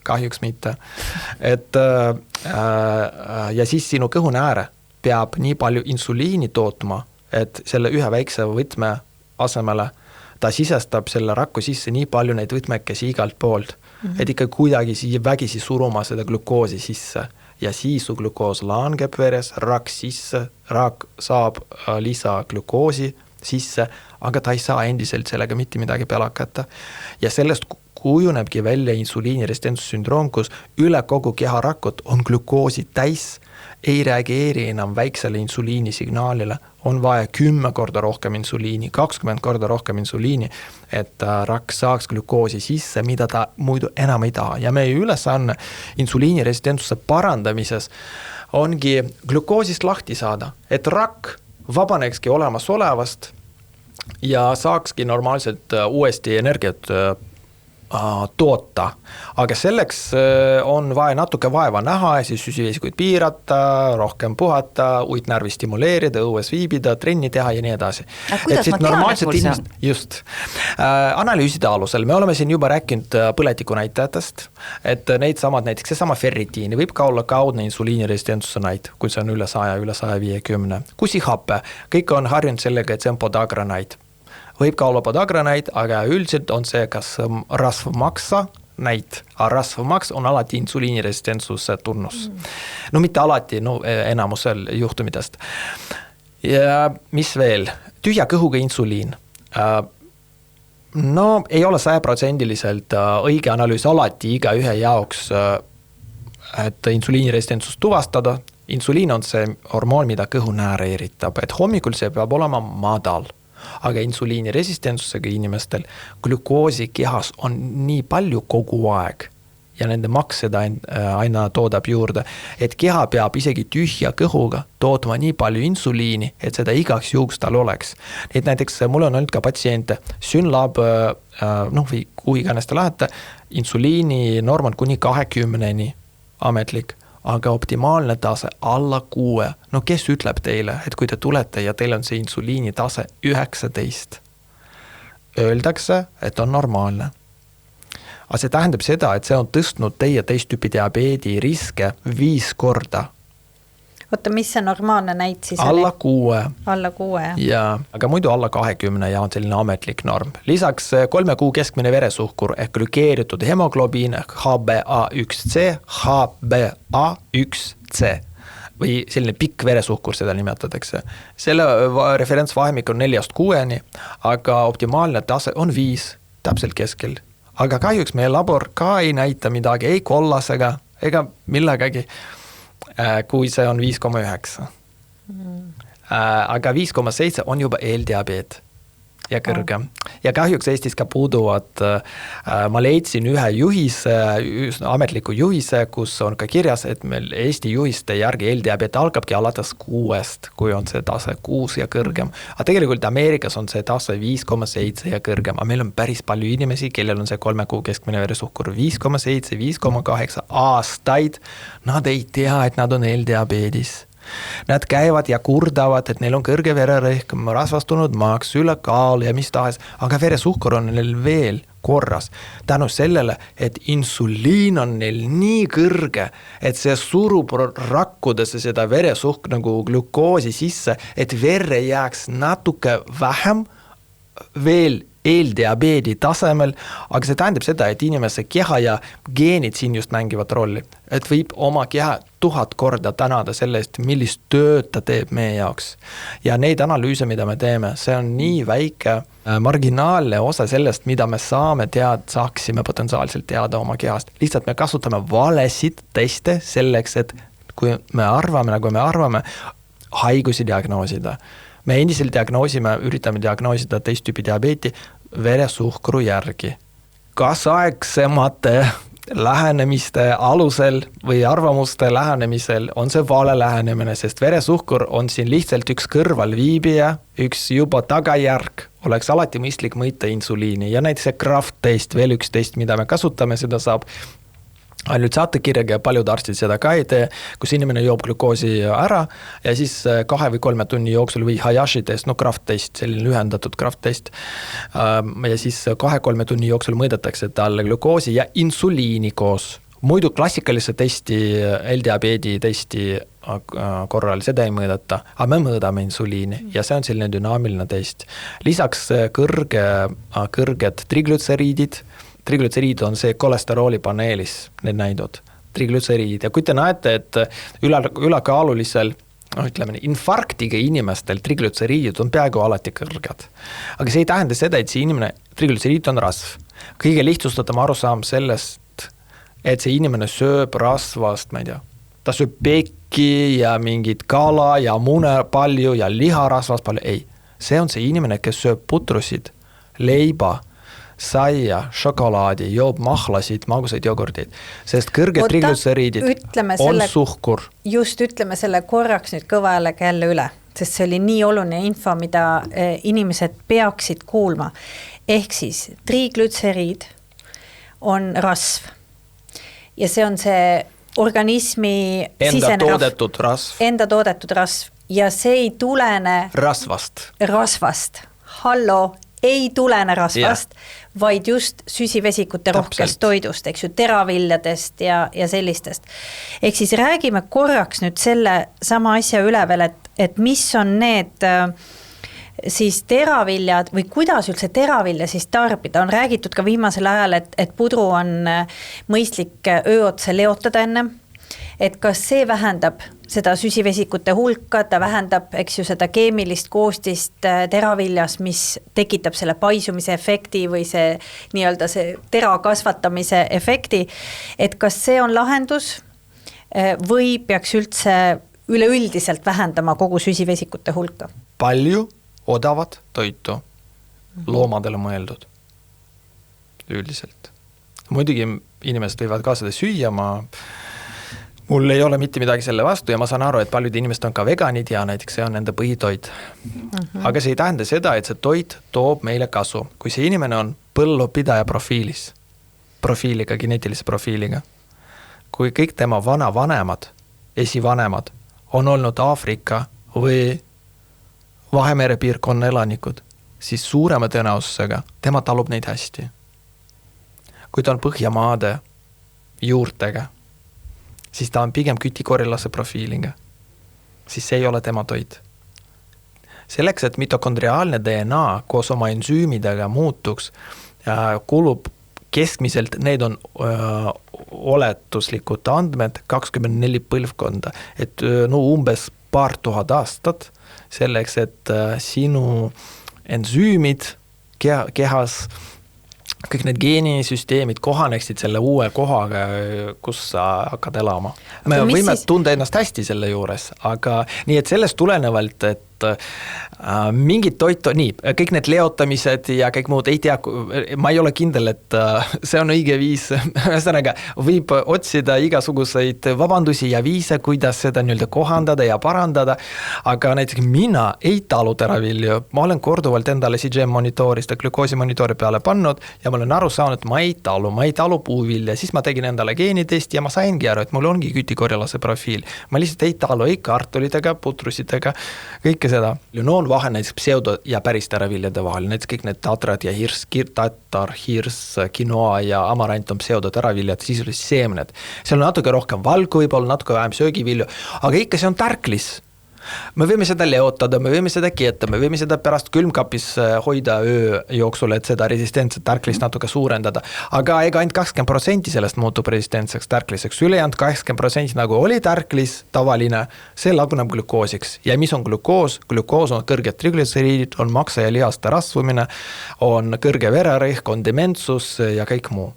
Kahjuks mitte. Ja siis sinu kõhunääre peab nii palju insuliini tootma, et selle ühe väikse võtme asemele ta sisestab selle rakku sisse nii palju neid võtmekesi igalt poolt, et ikka kuidagi vägisi suruma seda glükoosi sisse. Ja siis su glükoos langeb veres, rakk sisse, rakk saab lisa glükoosi sisse, aga ta ei saa endiselt sellega mitte midagi peale hakata. Ja sellest kujunebki välja insuliiniresistentsussündroom, kus üle kogu keha rakud on glükoosi täis, ei reageeri enam väiksele insuliini signaalile, on vaja 10 korda rohkem insuliini, 20 korda rohkem insuliini, et rakk saaks glükoosi sisse, mida ta muidu enam ei taha. Ja meie ülesanne insuliiniresistentsuse parandamises ongi glükoosist lahti saada, et rakk vabanekski olemasolevast ja saakski normaalselt uuesti energiat toota, aga selleks on vaja natuke vaeva näha ja siis süsivesikuid piirata, rohkem puhata, uitnärvi stimuleerida, õues viibida, trenni teha ja nii edasi. Kuidas ma tean, et mul see on? Just. Analüüside alusel, me oleme siin juba rääkinud põletiku näitajatest, et neid samad, näiteks see sama ferritiini võib ka olla kaudne insuliiniresistentsuse näit, kui see on üle 100, üle 150. Kusihappe, kõik on harjunud sellega, et see on podagra näit. Võib ka olla podagra näit, aga üldiselt on see kas rasvmaksa näit, aga rasvmaks on alati insuliiniresistentsuse tunnus. No mitte alati, enamusel juhtumidest. Ja mis veel? Tühja kõhuga insuliin. Ei ole 100% õige analüüs alati iga ühe jaoks, et insuliiniresistentsust tuvastada. Insuliin on see hormoon, mida kõhunääre eritab, et hommikul see peab olema madal. Aga insuliiniresistentsusega inimestel glükoosi kehas on nii palju kogu aeg ja nende maks seda aina toodab juurde, et keha peab isegi tühja kõhuga tootma nii palju insuliini, et seda igaks juhuks tal oleks. Et näiteks mul on olnud ka patsiente, Synlab, või kuhu iganes te lähete, insuliini norm on kuni 20-ni ametlik, aga optimaalne tase alla 6. Kes ütleb teile, et kui te tulete ja teil on see insuliini tase 19, öeldakse, et on normaalne. Aga see tähendab seda, et see on tõstnud teie teisttüüpi diabeedi riske 5 korda. Oota, mis see normaalne näit siis alla 6. Alla 6, jah. Ja, aga muidu alla 20 ja on selline ametlik norm. Lisaks 3 kuu keskmine veresuhkur ehk glükeeritud hemoglobiin ehk HbA1c, HbA1c või selline pikk veresuhkur seda nimetatakse. Selle referentsvahemik on 4-6, aga optimaalne tase on 5, täpselt keskel. Aga kahjuks meie labor ka ei näita midagi, ei kollasega ega millegagi, kui see on 5,9. Aga 5,7 on juba eeldiabeet ja kõrgem. Ja kahjuks Eestis ka puuduvad, ma leidsin ühe juhise, ametliku juhise, kus on ka kirjas, et meil Eesti juhiste järgi eeldiabeet algabki alates 6, kui on see tase 6 ja kõrgem. Aga tegelikult Ameerikas on see tase 5,7 ja kõrgem, aga meil on päris palju inimesi, kellel on see 3 kuu keskmine veresuhkur 5,7, 5,8 aastaid. Nad ei tea, et nad on eeldiabeedis. Nad käivad ja kurdavad, et neil on kõrge vererõhk, rasvastunud maks, ülekaal ja mis tahes, aga veresuhkur on neil veel korras. Tänu sellele, et insuliin on neil nii kõrge, et see surub rakkudesse seda veresuhk nagu glükoosi sisse, et verre jääks natuke vähem veel eeldiabeedi tasemel, aga see tähendab seda, et inimese keha ja geenid siin just mängivad rolli. Et võib oma keha 1000 korda tänada sellest, millist tööd ta teeb meie jaoks. Ja neid analüüse, mida me teeme, see on nii väike marginaalne osa sellest, mida me saaksime potentsiaalselt teada oma kehast. Lihtsalt me kasutame valesid teste selleks, et kui me arvame haigusi diagnoosida. Me endiselt üritame diagnoosida teist tüüpi diabeeti veresuhkru järgi. Kaasaegsemate lähenemiste alusel või arvamuste lähenemisel on see vale lähenemine, sest veresuhkur on siin lihtsalt üks kõrvalviibija, üks juba tagajärg. Oleks alati mõistlik mõõta insuliini ja näiteks see krafttest, veel üks test, mida me kasutame, seda saab ainult saatekirjaga ja paljud arstid seda ka ei tee, kus inimene joob glükoosi ära ja siis 2 või 3 tunni jooksul või Hayashi test, krafttest, selline lühendatud krafttest ja siis 2-3 tunni jooksul mõõdetakse talle glükoosi ja insuliini koos. Muidu klassikalise testi, L-diabeedi testi korral seda ei mõõdata, aga me mõõdame insuliini ja see on selline dünaamiline test. Lisaks kõrged triglütseriidid on see kolesterooli paneelis, need näidud, triglütseriid. Ja kui te näete, et ülakaalulisel, infarktiga inimestel triglütseriidid on peaaegu alati kõrged. Aga see ei tähenda seda, et see inimene, triglütseriid on rasv. Kõige lihtsustatam arusaam sellest, et see inimene sööb rasvast, ma ei tea, ta sööb pekki ja mingit kala ja mune palju ja liharasvast palju. Ei, see on see inimene, kes sööb putrusid, leiba, saia, šokolaadi, joob mahlasid, magusaid jogurteid, sest kõrged triglütseriidid on suhkur. Just ütleme selle korraks nüüd kõvale jälle üle, sest see oli nii oluline info, mida inimesed peaksid kuulma. Ehk siis triglütseriid on rasv ja see on see organismi enda toodetud rasv ja see ei tulene rasvast. Hallo, ei tulene rasvast, vaid just süsivesikute rohkest toidust, eks ju, teraviljadest ja sellistest. Ehk siis räägime korraks nüüd selle sama asja üle veel, et mis on need siis teraviljad või kuidas üldse teravilja siis tarbida. On räägitud ka viimasel ajal, et pudru on mõistlik ööotse leotada enne. Et kas see vähendab seda süsivesikute hulka, ta vähendab, eks ju, seda keemilist koostist teraviljas, mis tekitab selle paisumise efekti või see nii-öelda see tera kasvatamise efekti. Et kas see on lahendus või peaks üldse üleüldiselt vähendama kogu süsivesikute hulka? Palju odavat toitu loomadele mõeldud üldiselt. Muidugi inimesed võivad ka seda süüa, mul ei ole mitte midagi selle vastu ja ma saan aru, et paljud inimesed on ka veganid ja näiteks see on nende põhitoit. Aga see ei tähenda seda, et see toit toob meile kasu. Kui see inimene on põllupidaja profiiliga, geneetilise profiiliga, kui kõik tema vanavanemad, esivanemad on olnud Aafrika või Vahemere piirkonna elanikud, siis suurema tõenäosusega tema talub neid hästi. Kui ta on Põhjamaade juurtega, siis ta on pigem kütikorilase profiiliga, siis see ei ole tema toit. Selleks, et mitokondriaalne DNA koos oma ensüümidega muutuks, kulub keskmiselt, need on oletuslikud andmed 24 põlvkonda, et umbes 2000 aastat selleks, et sinu ensüümid kehas, kõik need geenisüsteemid kohaneksid selle uue kohaga, kus sa hakkad elama. Me võime tunda ennast hästi selle juures, aga nii et sellest tulenevalt, et mingid toitu, nii, kõik need leotamised ja kõik muud, ei tea, ma ei ole kindel, et see on õige viis, ühesõnaga võib otsida igasuguseid vabandusi ja viise, kuidas seda nii-öelda kohandada ja parandada, aga näiteks mina ei talu teravilju, ma olen korduvalt endale CGM monitorist ja glükoosi monitori peale pannud ja ma olen aru saanud, et ma ei talu puuvilja, siis ma tegin endale geenitesti ja ma saingi aru, et mul ongi kütikorjalase profiil, ma lihtsalt ei talu ei kartulitega, putrusidega, kõike seda. No on vahe näiteks pseudo- ja päris teraviljade vahel, näiteks kõik need tatrad ja tatar, hirs, quinoa ja amarant on pseudoteraviljad, sisuliselt seemned. Seal on natuke rohkem valku, võib-olla natuke vähem söögivilju, aga ikka see on tärklis. Me võime seda leotada, me võime seda keeta, me võime seda pärast külmkapis hoida öö jooksul, et seda resistentset tärklist natuke suurendada, aga ega ainult 20% sellest muutub resistentseks tärkliseks, ülejäänud 80% nagu oli tärklis tavaline, see laguneb glükoosiks. Ja mis on glükoos? Glükoos on kõrged triglyceriidid, on maksa ja lihaste rasvumine, on kõrge vererõhk, on dementsus ja kõik muu.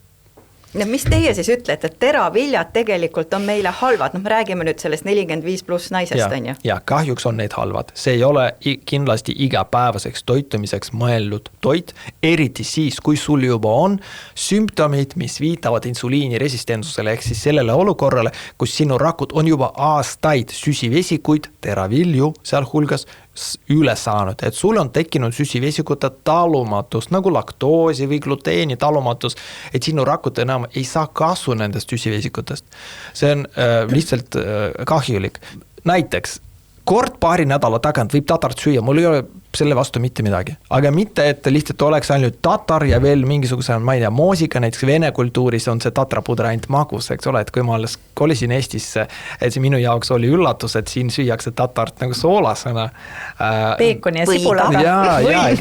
Ja mis teie siis ütlete, et teraviljad tegelikult on meile halvad, me räägime nüüd sellest 45+ naisest, on ju? Ja kahjuks on need halvad, see ei ole kindlasti igapäevaseks toitumiseks mõeldud toit, eriti siis, kui sul juba on sümptomid, mis viitavad insuliiniresistentsusele, ehk siis sellele olukorrale, kus sinu rakud on juba aastaid süsivesikuid, teravilju sealhulgas üle saanud, et sul on tekkinud süsivesikute talumatus, nagu laktoosi või gluteeni talumatus, et sinu rakud enam ei saa kasu nendest süsivesikutest. See on lihtsalt kahjulik. Näiteks, kord paari nädala tagant võib tatart süüa, mul ei ole selle vastu mitte midagi, aga mitte, et lihtsalt oleks ainult tatar ja veel mingisuguse, ma ei tea, moosika, näiteks vene kultuuris on see tatrapudra ainult magus, eks ole, et kui ma alles kolisin Eestisse, et see minu jaoks oli üllatus, et siin süüakse tatart nagu soolasena. Peekoni ja sibulaga. Ja,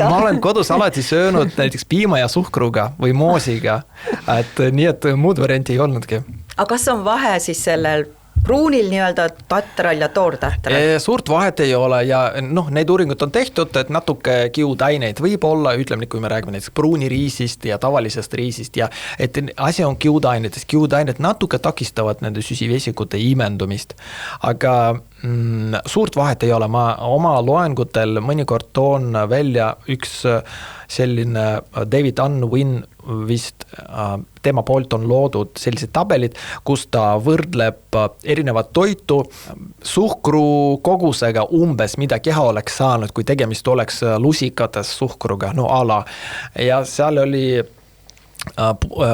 ma olen kodus alati söönud näiteks piima ja suhkruga või moosiga, et nii, et muud varianti ei olnudki. Aga kas on vahe siis sellel pruunil nii-öelda tatral ja toortatral? Suurt vahet ei ole ja need uuringud on tehtud, et natuke kiudaineid võib olla, ütleme, kui me räägime näiteks pruuniriisist ja tavalisest riisist ja et asi on kiudainet natuke takistavad nende süsivesikute imendumist, aga suurt vahet ei ole, ma oma loengutel mõnikord toon välja üks selline David Unwin vist, tema poolt on loodud sellised tabelid, kus ta võrdleb erinevat toitu suhkru kogusega umbes, mida keha oleks saanud, kui tegemist oleks lusikates suhkruga, ala. Ja seal oli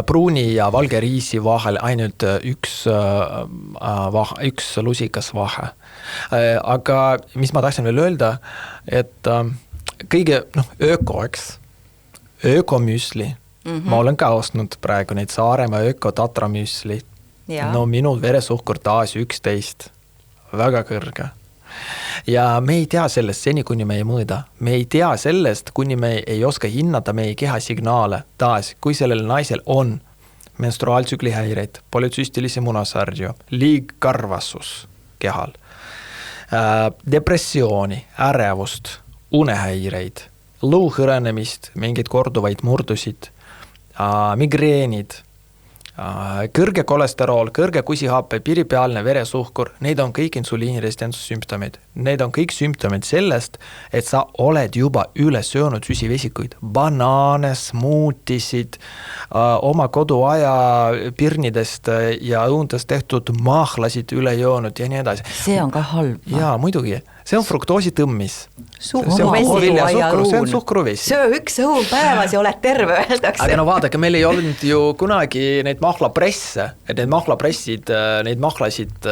pruuni ja valge riisi vahel ainult üks lusikas vahe. Aga mis ma tahtsin veel öelda, et kõige ökomüsli, ma olen ka ostnud praegu neid Saaremaa öko-tatramüsli, minu veresuhkur taas 11, väga kõrge. Ja me ei tea sellest seni, kuni me ei mõõda. Me ei tea sellest, kuni me ei oska hinnata meie keha signaale. Taas, kui sellel naisel on menstruaaltsükli häireid, polütsüstilisi munasarju, liigkarvasus kehal, depressiooni, ärevust, unehäireid, luu hõrenemist, mingeid korduvaid murdusid, migreenid, kõrge kolesterool, kõrge kusihappe, piiripealne veresuhkur, need on kõik insuliiniresistentsussümptomid. Need on kõik sümptomid sellest, et sa oled juba üle söönud süsivesikuid, banaane, smuutisid, oma koduaja pirnidest ja õuntest tehtud mahlasid üle joonud ja nii edasi. See on ka halb. Jaa, muidugi. See on fruktoosi tõmmis. See on suhkruvesi. Söö üks õun päevas ja oled terve, öeldakse. Aga vaadake, meil ei olnud ju kunagi neid mahlapresse, et need mahlapressid, neid mahlasid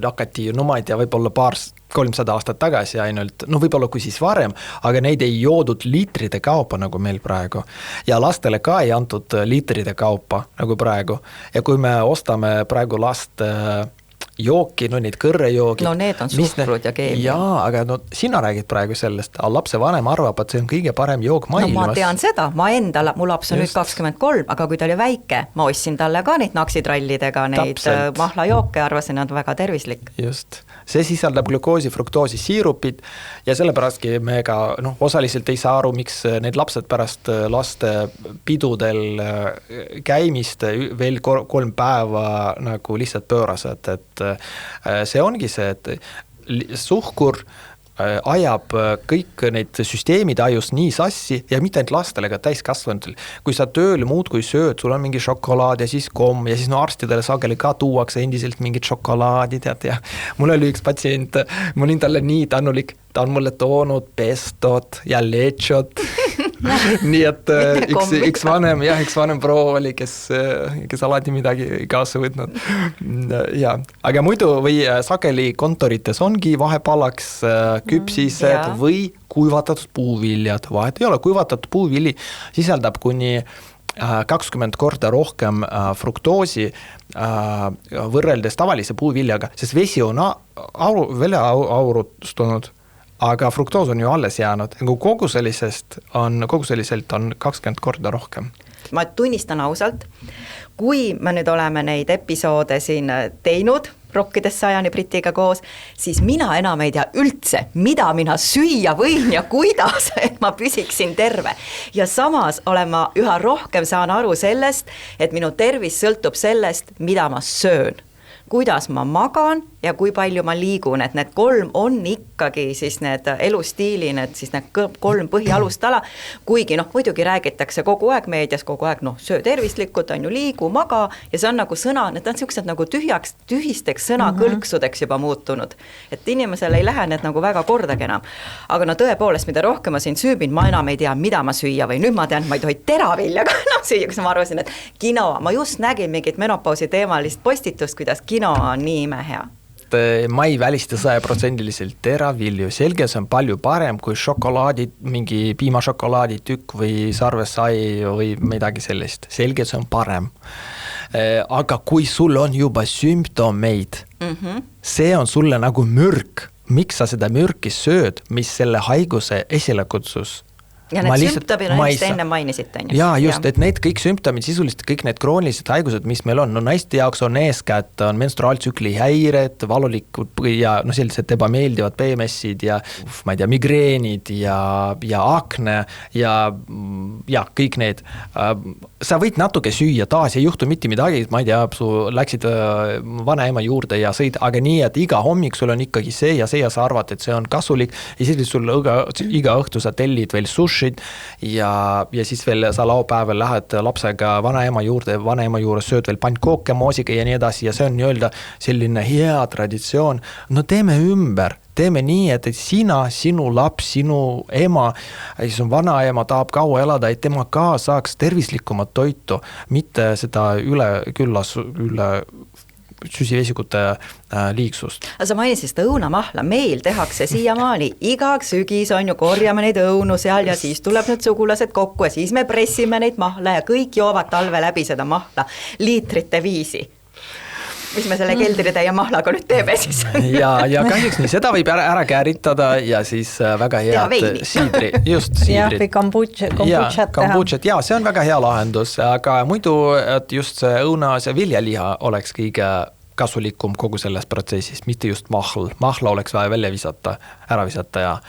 hakati ma ei tea, võib-olla 300 aastat tagasi ainult, võib-olla kui siis varem, aga neid ei joodud liitride kaupa nagu meil praegu. Ja lastele ka ei antud liitride kaupa nagu praegu. Ja kui me ostame praegu last jooki, neid kõrrejoogid. Need on suhkrud ja keemia. Jaa, aga sina räägid praegu sellest, lapse vanem arvab, et see on kõige parem jook maailmas. Ma tean seda, mu laps on nüüd 23, aga kui ta oli väike, ma ostsin talle ka neid naksitrallidega, neid mahlajooke, arvasin, nad väga tervislik. Just. See sisaldab glükoosi, fruktoosi siirupid ja sellepärastki me ka osaliselt ei saa aru, miks need lapsed pärast laste pidudel käimist veel 3 päeva nagu lihtsalt pöörased, et see ongi see, et suhkur ajab kõik need süsteemid ajus nii sassi ja mitte ainult lastele, aga täiskasvanutel. Kui sa tööl muudkui sööd, sul on mingi šokolaad ja siis komm ja siis arstidele sageli ka tuuakse endiselt mingid šokolaadi, tead, ja mul oli üks patsient, ma olin talle nii tänulik, ta on mulle toonud pestot ja lechot. Nii et üks vanem proua oli, kes alati midagi kaasa võtnud. Ja, aga muidu või sageli kontorites ongi vahepalaks küpsised või kuivatatud puuviljad. Vahet ei ole, kuivatatud puuvili sisaldab kuni 20 korda rohkem fruktoosi võrreldes tavalise puuviljaga, sest vesi on välja aurustunud, aga fruktoos on ju alles jäänud. Kogu selliselt on 20 korda rohkem. Ma tunnistan ausalt, kui me nüüd oleme neid episoode siin teinud, Rokkides sajani Britiga koos, siis mina enam ei tea üldse, mida mina süüa võin ja kuidas, et ma püsiksin terve. Ja samas olen ma üha rohkem saan aru sellest, et minu tervis sõltub sellest, mida ma söön, kuidas ma magan ja kui palju ma liigun, et need 3 on ikkagi siis need elustiili, siis need 3 põhialustala, kuigi muidugi räägitakse kogu aeg meedias, kogu aeg söö tervislikult, on ju liigu, maga ja see on nagu sõna, need on sellised nagu tühisteks sõnakõlksudeks juba muutunud, et inimesel ei lähe need nagu väga kordagi enam, aga tõepoolest, mida rohkem ma siin süübin, ma enam ei tea, mida ma süüa või nüüd ma tean, et ma ei tohi teraviljaga süüa, kus ma arvasin, et quinoa, ma just nägin mingit menopausi teemalist postitust, kuidas quinoa on nii imehea. Ma ei välista 100% teravilju, selge see on palju parem kui šokolaadid, mingi piimašokolaaditükk või sarvesai või midagi sellist, selge see on parem. Aga kui sul on juba sümptomeid, see on sulle nagu mürk, miks sa seda mürki sööd, mis selle haiguse esile kutsus? Ja need sümptomid on just enne mainisid. Jaa, just, et need kõik sümptomid, sisuliselt kõik need kroonilised haigused, mis meil on, naiste jaoks on eeskätt on menstruaaltsükli häired, valulikud ja sellised ebameeldivad PMS-id ja ma ei tea, migreenid ja akne ja kõik need. Sa võid natuke süüa, taas ei juhtu mitte midagi, ma ei tea, su läksid vanaema juurde ja sõid, aga nii, et iga hommik sul on ikkagi see ja sa arvad, et see on kasulik ja siis sul iga õhtu sa tellid veel sushi ja siis veel sa laupäeval lähed lapsega vanaema juures sööd veel pannkooke moosiga ja nii edasi ja see on nii-öelda selline hea traditsioon. No teeme ümber, teeme nii, et sina, sinu laps, sinu ema, siis on vanaema tahab kaua elada, et tema ka saaks tervislikumat toitu, mitte seda üle süsivesikute liigsust. Sa mainisid seda õunamahla, meil tehakse siiamaani, igaks sügis on ju, korjame neid õunu seal ja siis tuleb need sugulased kokku ja siis me pressime neid mahla ja kõik joovad talve läbi seda mahla liitrite viisi. Mis me selle keldritäie mahlaga nüüd teeme siis? ja kahjuks nii, seda võib ära kääritada ja siis väga head siidri, just siidrit. Ja, või kombutšat teha. Ja, see on väga hea lahendus, aga muidu, et just see õunas ja viljaliha oleks kõige kasulikum kogu selles protsessis, mitte just mahla oleks vaja välja ära visata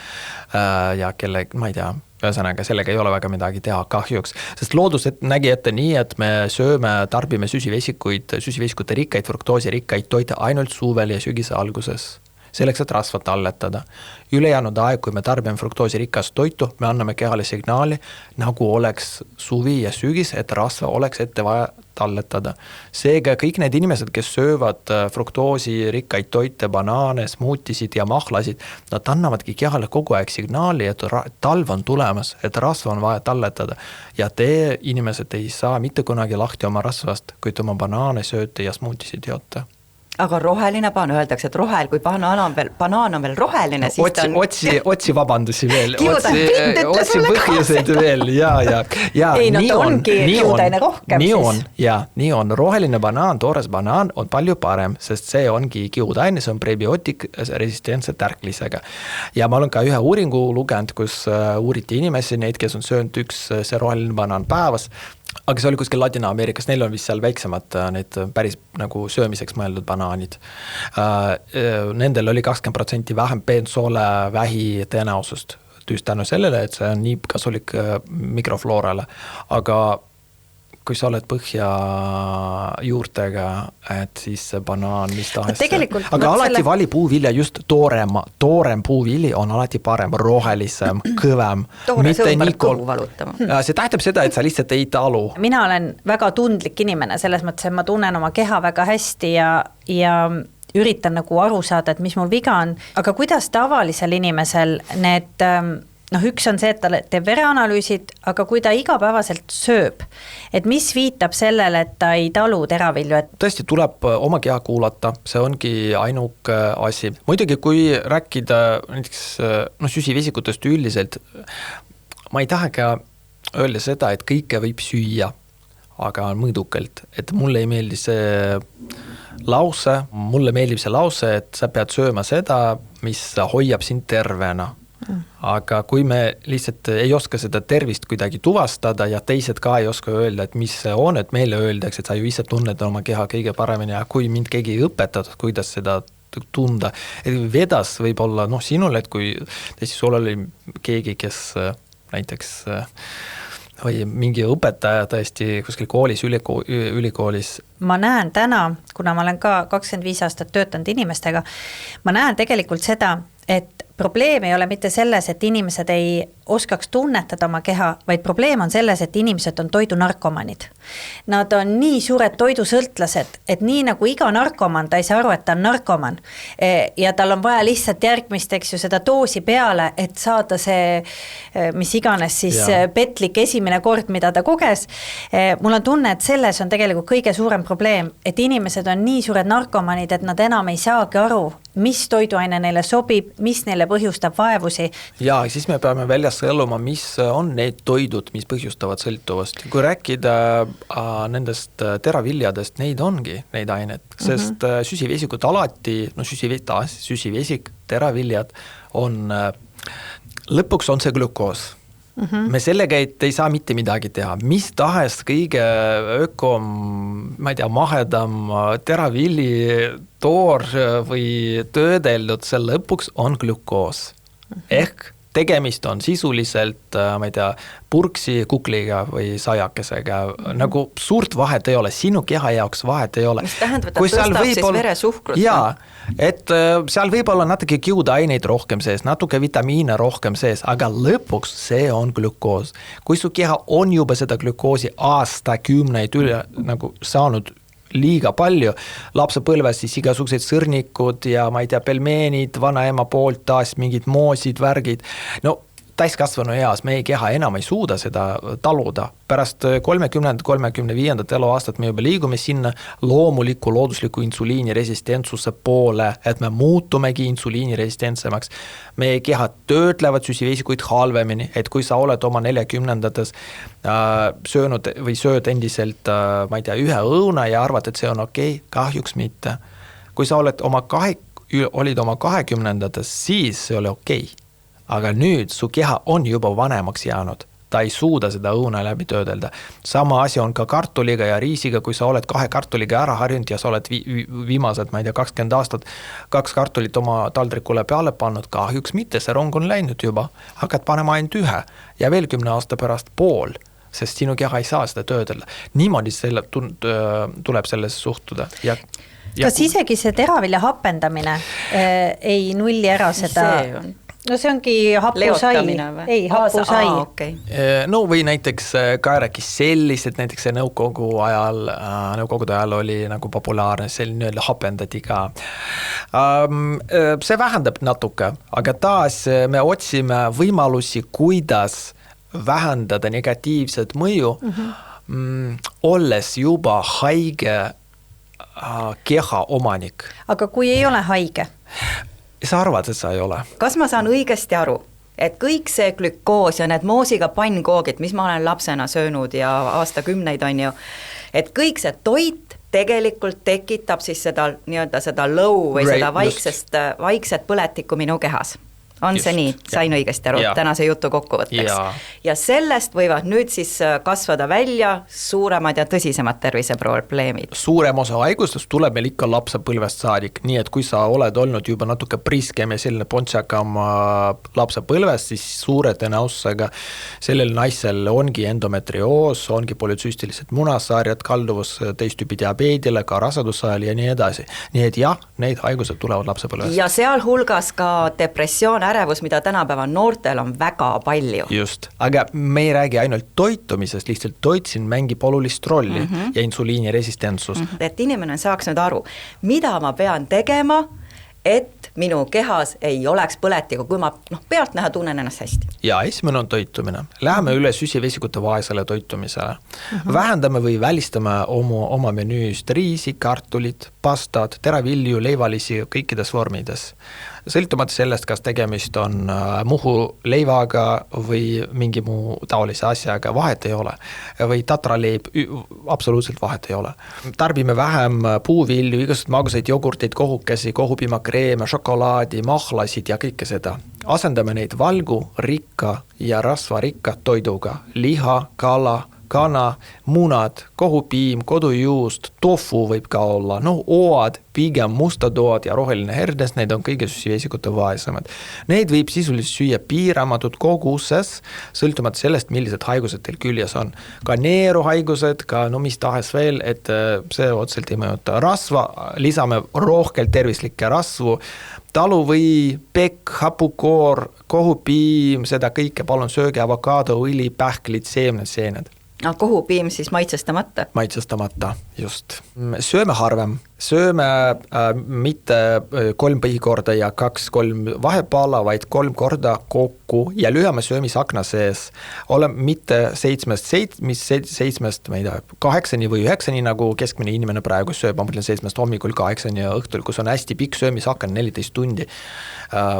ja kelle, ma ei tea, ühesõnaga sellega ei ole väga midagi teha kahjuks, sest loodus nägi ette nii, et me tarbime süsivesikute rikkaid, fruktoosi rikkaid toite ainult suvel ja sügise alguses. Selleks, et rasva talletada. Ülejäänud aeg, kui me tarbime fruktoosi rikast toitu, me anname kehale signaali, nagu oleks suvi ja sügis, et rasva oleks ette vaja talletada. Seega kõik need inimesed, kes söövad fruktoosi rikkaid toite, banaane, smuutisid ja mahlasid, nad annavadki kehale kogu aeg signaali, et talv on tulemas, et rasva on vaja talletada. Ja te inimesed ei saa mitte kunagi lahti oma rasvast, kui te oma banaane sööte ja smuutisid joote. Aga roheline paan, öeldakse, et kui banaan on veel roheline, no, siis ta on... Otsi vabandusi veel, otsi põhjuseid veel, ja. Ei, no ta ongi kiudaine rohkem siis. Nii on, roheline banaan, toores banaan on palju parem, sest see ongi kiudaine, see on prebiootik resistentse tärklisega. Ja ma olen ka ühe uuringu lugenud, kus uuriti inimesi, neid, kes on söönud see roheline banaan päevas, aga see oli kuskil Ladina-Ameerikas, neil on vist seal väiksemad need päris nagu söömiseks mõeldud banaanid. Nendel oli 20% vähem bensoole vähi tõenäosust tüüst tänu sellele, et see on nii kasulik mikrofloorale. Aga kui sa oled põhja juurtega, et siis banaan, mis tahes. Aga alati vali puuvilja just toorem puuvili on alati parem, rohelisem, kõvem. Toore sõõmbar kõhu valutama. See tähendab seda, et sa lihtsalt ei talu. Mina olen väga tundlik inimene, selles mõttes, et ma tunnen oma keha väga hästi ja üritan nagu aru saada, et mis mul viga on. Aga kuidas tavalisel inimesel need... üks on see, et ta teeb vereanalüüsid, aga kui ta igapäevaselt sööb, et mis viitab sellele, et ta ei talu teravilju? Tõesti tuleb oma keha kuulata, see ongi ainuk asi. Muidugi, kui rääkida näiteks süsivesikutest üldiselt, ma ei taha ka öelda seda, et kõike võib süüa, aga mõõdukalt, et mulle ei meeldi see lause, mulle meeldib see lause, et sa pead sööma seda, mis hoiab sind tervena. Aga kui me lihtsalt ei oska seda tervist kuidagi tuvastada ja teised ka ei oska öelda, et mis see on, et meile öeldakse, et sa ju ise tunned oma keha kõige paremini ja kui mind keegi ei õpetatud, kuidas seda tunda, et vedas võib olla sinule, et kui tõesti sul oli keegi, kes näiteks või mingi õpetaja tõesti kuskil koolis, ülikoolis. Ma näen täna, kuna ma olen ka 25 aastat töötanud inimestega, ma näen tegelikult seda, et probleem ei ole mitte selles, et inimesed ei oskaks tunnetada oma keha, vaid probleem on selles, et inimesed on toidunarkomanid. Nad on nii suured toidusõltlased, et nii nagu iga narkoman, ta ei saa aru, et ta on narkoman. Ja tal on vaja lihtsalt järgmist, seda doosi peale, et saada see, mis iganes siis petlik esimene kord, mida ta koges. Mul on tunne, et selles on tegelikult kõige suurem probleem, et inimesed on nii suured narkomanid, et nad enam ei saagi aru, mis toiduaine neile sobib, mis neile põhjustab vaevusi. Ja siis me peame välja sõluma, mis on need toidud, mis põhjustavad sõltuvust. Kui rääkida nendest teraviljadest, neid ongi neid ainet, sest süsivesikud alati, süsivesik, teraviljad on, lõpuks on see glükoos. Me sellega ei saa mitte midagi teha. Mis tahes kõige mahedam teravili, toor või töödeldud, see lõpuks on glükoos. Ehk tegemist on sisuliselt, purksi kukliga või sajakesega. Nagu suurt vahet ei ole, sinu keha jaoks vahet ei ole. Mis tähendab, et tõstab siis veresuhkrut? Jaa, et seal võib olla natuke kiudaineid rohkem sees, natuke vitamiine rohkem sees, aga lõpuks see on glükoos. Kui su keha on juba seda glükoosi aastakümneid üle nagu saanud liiga palju, lapsepõlves siis igasugused sõrnikud ja pelmeenid, vanaema poolt taas mingid moosid, värgid. Täiskasvanu eas meie keha enam ei suuda seda taluda. Pärast 30-35 eluaastat me juba liigume sinna loodusliku insuliiniresistentsusse poole, et me muutumegi insuliiniresistentsemaks. Meie kehad töötlevad süsivesikuid halvemini, et kui sa oled oma 40-ndates söönud või sööd endiselt, ühe õuna ja arvad, et see on okei, kahjuks mitte. Kui sa olid oma 20-ndates, siis see oli okei. Aga nüüd su keha on juba vanemaks jäänud. Ta ei suuda seda õuna läbi töödelda. Sama asi on ka kartuliga ja riisiga, kui sa oled 2 kartuliga ära harjunud ja sa oled viimased, 20 aastat 2 kartulit oma taldrikule peale pannud, kahjuks mitte, see rong on läinud juba. Hakkad panema ainult 1 ja veel 10 aasta pärast pool, sest sinu keha ei saa seda töödelda. Niimoodi tuleb selles suhtuda. Kas isegi see teravilja hapendamine ei nulli ära seda... see ongi hapusai. Ei, hapusai. Okay. Või näiteks ka rääkis sellised, näiteks see nõukogude ajal oli nagu populaarne, selline hapendati ka. See vähendab natuke, aga taas me otsime võimalusi, kuidas vähendada negatiivset mõju, olles juba haige keha omanik. Aga kui ei ole haige? Sa arvad, et sa ei ole? Kas ma saan õigesti aru, et kõik see glükoos ja need moosiga pannkoogid, mis ma olen lapsena söönud ja aastakümneid on ju, et kõik see toit tegelikult tekitab siis seda lõu või seda vaikset põletikku minu kehas? on see nii, sain õigesti aru tänase jutu kokkuvõtteks. Ja sellest võivad nüüd siis kasvada välja suuremad ja tõsisemad terviseprobleemid. Suurem osa haigustust tuleb meil ikka lapsepõlvest saadik, nii et kui sa oled olnud juba natuke priskem ja selline pontsakam lapsepõlvest, siis suure tõenäosusega sellel naisel ongi endometrioos, ongi polütsüstilised munasarjad, kalduvus teistüüpi diabeedile, ka rasedusajal ja nii edasi. Nii et jah, neid haigused tulevad lapsepõlvest. Ja sealhulgas ka depressioon, ärevus, mida tänapäeva noortel on väga palju. Just, aga me ei räägi ainult toitumisest, lihtsalt toit siin mängib olulist rolli ja insuliiniresistentsus. Et inimene saaks nüüd aru, mida ma pean tegema, et minu kehas ei oleks põletiga, kui ma pealt näha tunnen ennast hästi. Ja esimene on toitumine. Läheme üle süsivesikute vaesele toitumisele. Vähendame või välistame oma menüüst riisi, kartulid, pastad, teravilju, leivalisi kõikides vormides. Sõltumata sellest, kas tegemist on muhu leivaga või mingi muu taolise asjaga, vahet ei ole. Või tatraleib, absoluutselt vahet ei ole. Tarbime vähem puuvilju, igasugused magusaid jogurteid, kohukesi, kohupiimakreeme, šokolaadi, mahlasid ja kõike seda. Asendame neid valgu, rikka ja rasvarikka toiduga. Liha, kala, kana, munad, kohupiim, kodujuust, tofu võib ka olla, oad, pigem mustatoad ja roheline herdes, need on kõige süsivesikute vaesemad. Neid võib sisuliselt süüa piiramatud koguses, sõltumata sellest, millised haigused teil küljes on. Ka neeruhaigused, ka mis tahes veel, et see otselt ei mõjuta. Rasva, lisame rohkelt tervislikke rasvu, talu või pekk, hapukoor, kohupiim, seda kõike palun sööge, avokaado, õli, pähklid, seened. Kohupiim siis maitsestamata? Maitsestamata, just. Sööme harvem. Sööme mitte 3 põhikorda ja 2-3 vahepaala, vaid 3 korda kokku ja lühame söömisakna sees. Oleme mitte 7-st, ma ei tea, 8 või 9, nagu keskmine inimene praegu sööb, ma mõtlen 7 hommikul 8 ja õhtul, kus on hästi pikk söömisaken, 14 tundi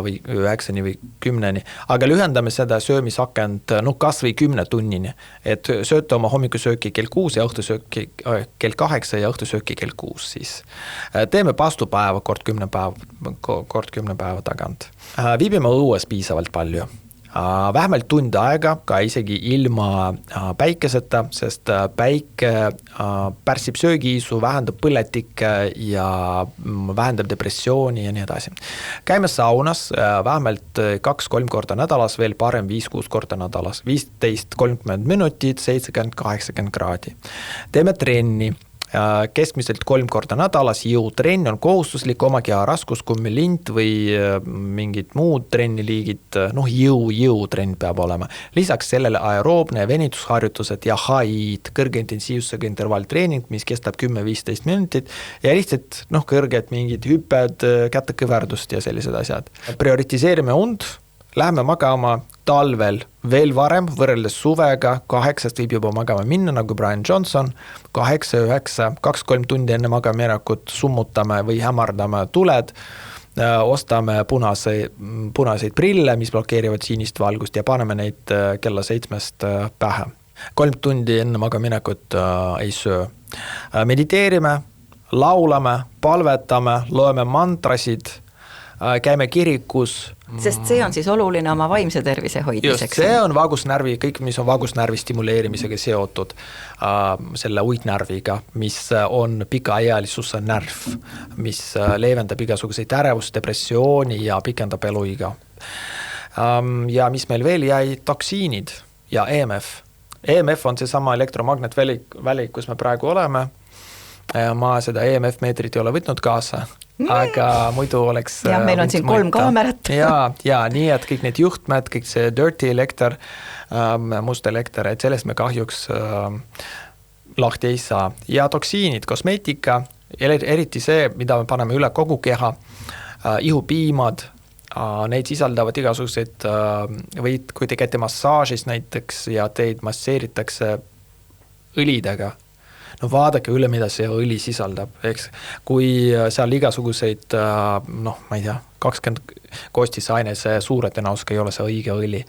või 9 või 10. Aga lühendame seda söömisakent kas või 10 tunnini, et sööte oma hommikusööki kell 6 ja õhtusööki kell 8 ja õhtusööki kell 6 siis. Teeme pastupäeva kord 10 päeva tagant. Viibime õues piisavalt palju. Vähemalt tund aega, ka isegi ilma päikeseta, sest päike pärsib söögiisu, vähendab põletikke ja vähendab depressiooni ja nii edasi. Käime saunas vähemalt 2-3 korda nädalas, veel parem 5-6 korda nädalas, 15-30 minutit, 70-80 kraadi. Teeme trenni. Keskmiselt 3 korda nädalas, jõutrenn on kohustuslik, oma keha raskuskummi lint või mingid muud trenniliigid, jõutrenn peab olema. Lisaks sellele aeroobne venitusharjutused ja HIIT, kõrge intensiivsusega intervalltreening, mis kestab 10-15 minutit ja lihtsalt kõrged mingid hüpped, kätekõverdust ja sellised asjad. Prioritiseerime und, läheme magama talvel veel varem, võrreldes suvega, 8 võib juba magama minna, nagu Brian Johnson, 8, 9, 2-3 tundi enne magaminekut summutame või hämardame tuled, ostame punaseid prille, mis blokeerivad sinist valgust ja paneme neid kella 7 pähe. 3 tundi enne magaminekut ei söö. Mediteerime, laulame, palvetame, loeme mantrasid, käime kirikus. Sest see on siis oluline oma vaimse tervise hoidmiseks. Just, see on vagusnärvi, kõik mis on vagusnärvi stimuleerimisega seotud selle uitnärviga, mis on pikaealisuse närv, mis leevendab igasuguseid ärevust, depressiooni ja pikendab eluiga. Ja mis meil veel jäi, toksiinid ja EMF. EMF on see sama elektromagnetvälik, kus me praegu oleme. Ma seda EMF meetrit ei ole võtnud kaasa, aga muidu oleks... Ja meil on siin 3 kaamerat. Ja nii, et kõik need juhtmed, kõik see dirty elekter, must elekter, et sellest me kahjuks lahti ei saa. Ja toksiinid, kosmeetika, eriti see, mida me paneme üle kogu keha, ihupiimad, neid sisaldavad igasugused, või kui te käite massaažis näiteks ja teid masseeritakse õlidega, vaadake üle, mida see õli sisaldab, eks. Kui seal igasuguseid, ma ei tea, 20 koostisaine, see suure tõenäosusega ei ole see õige õli,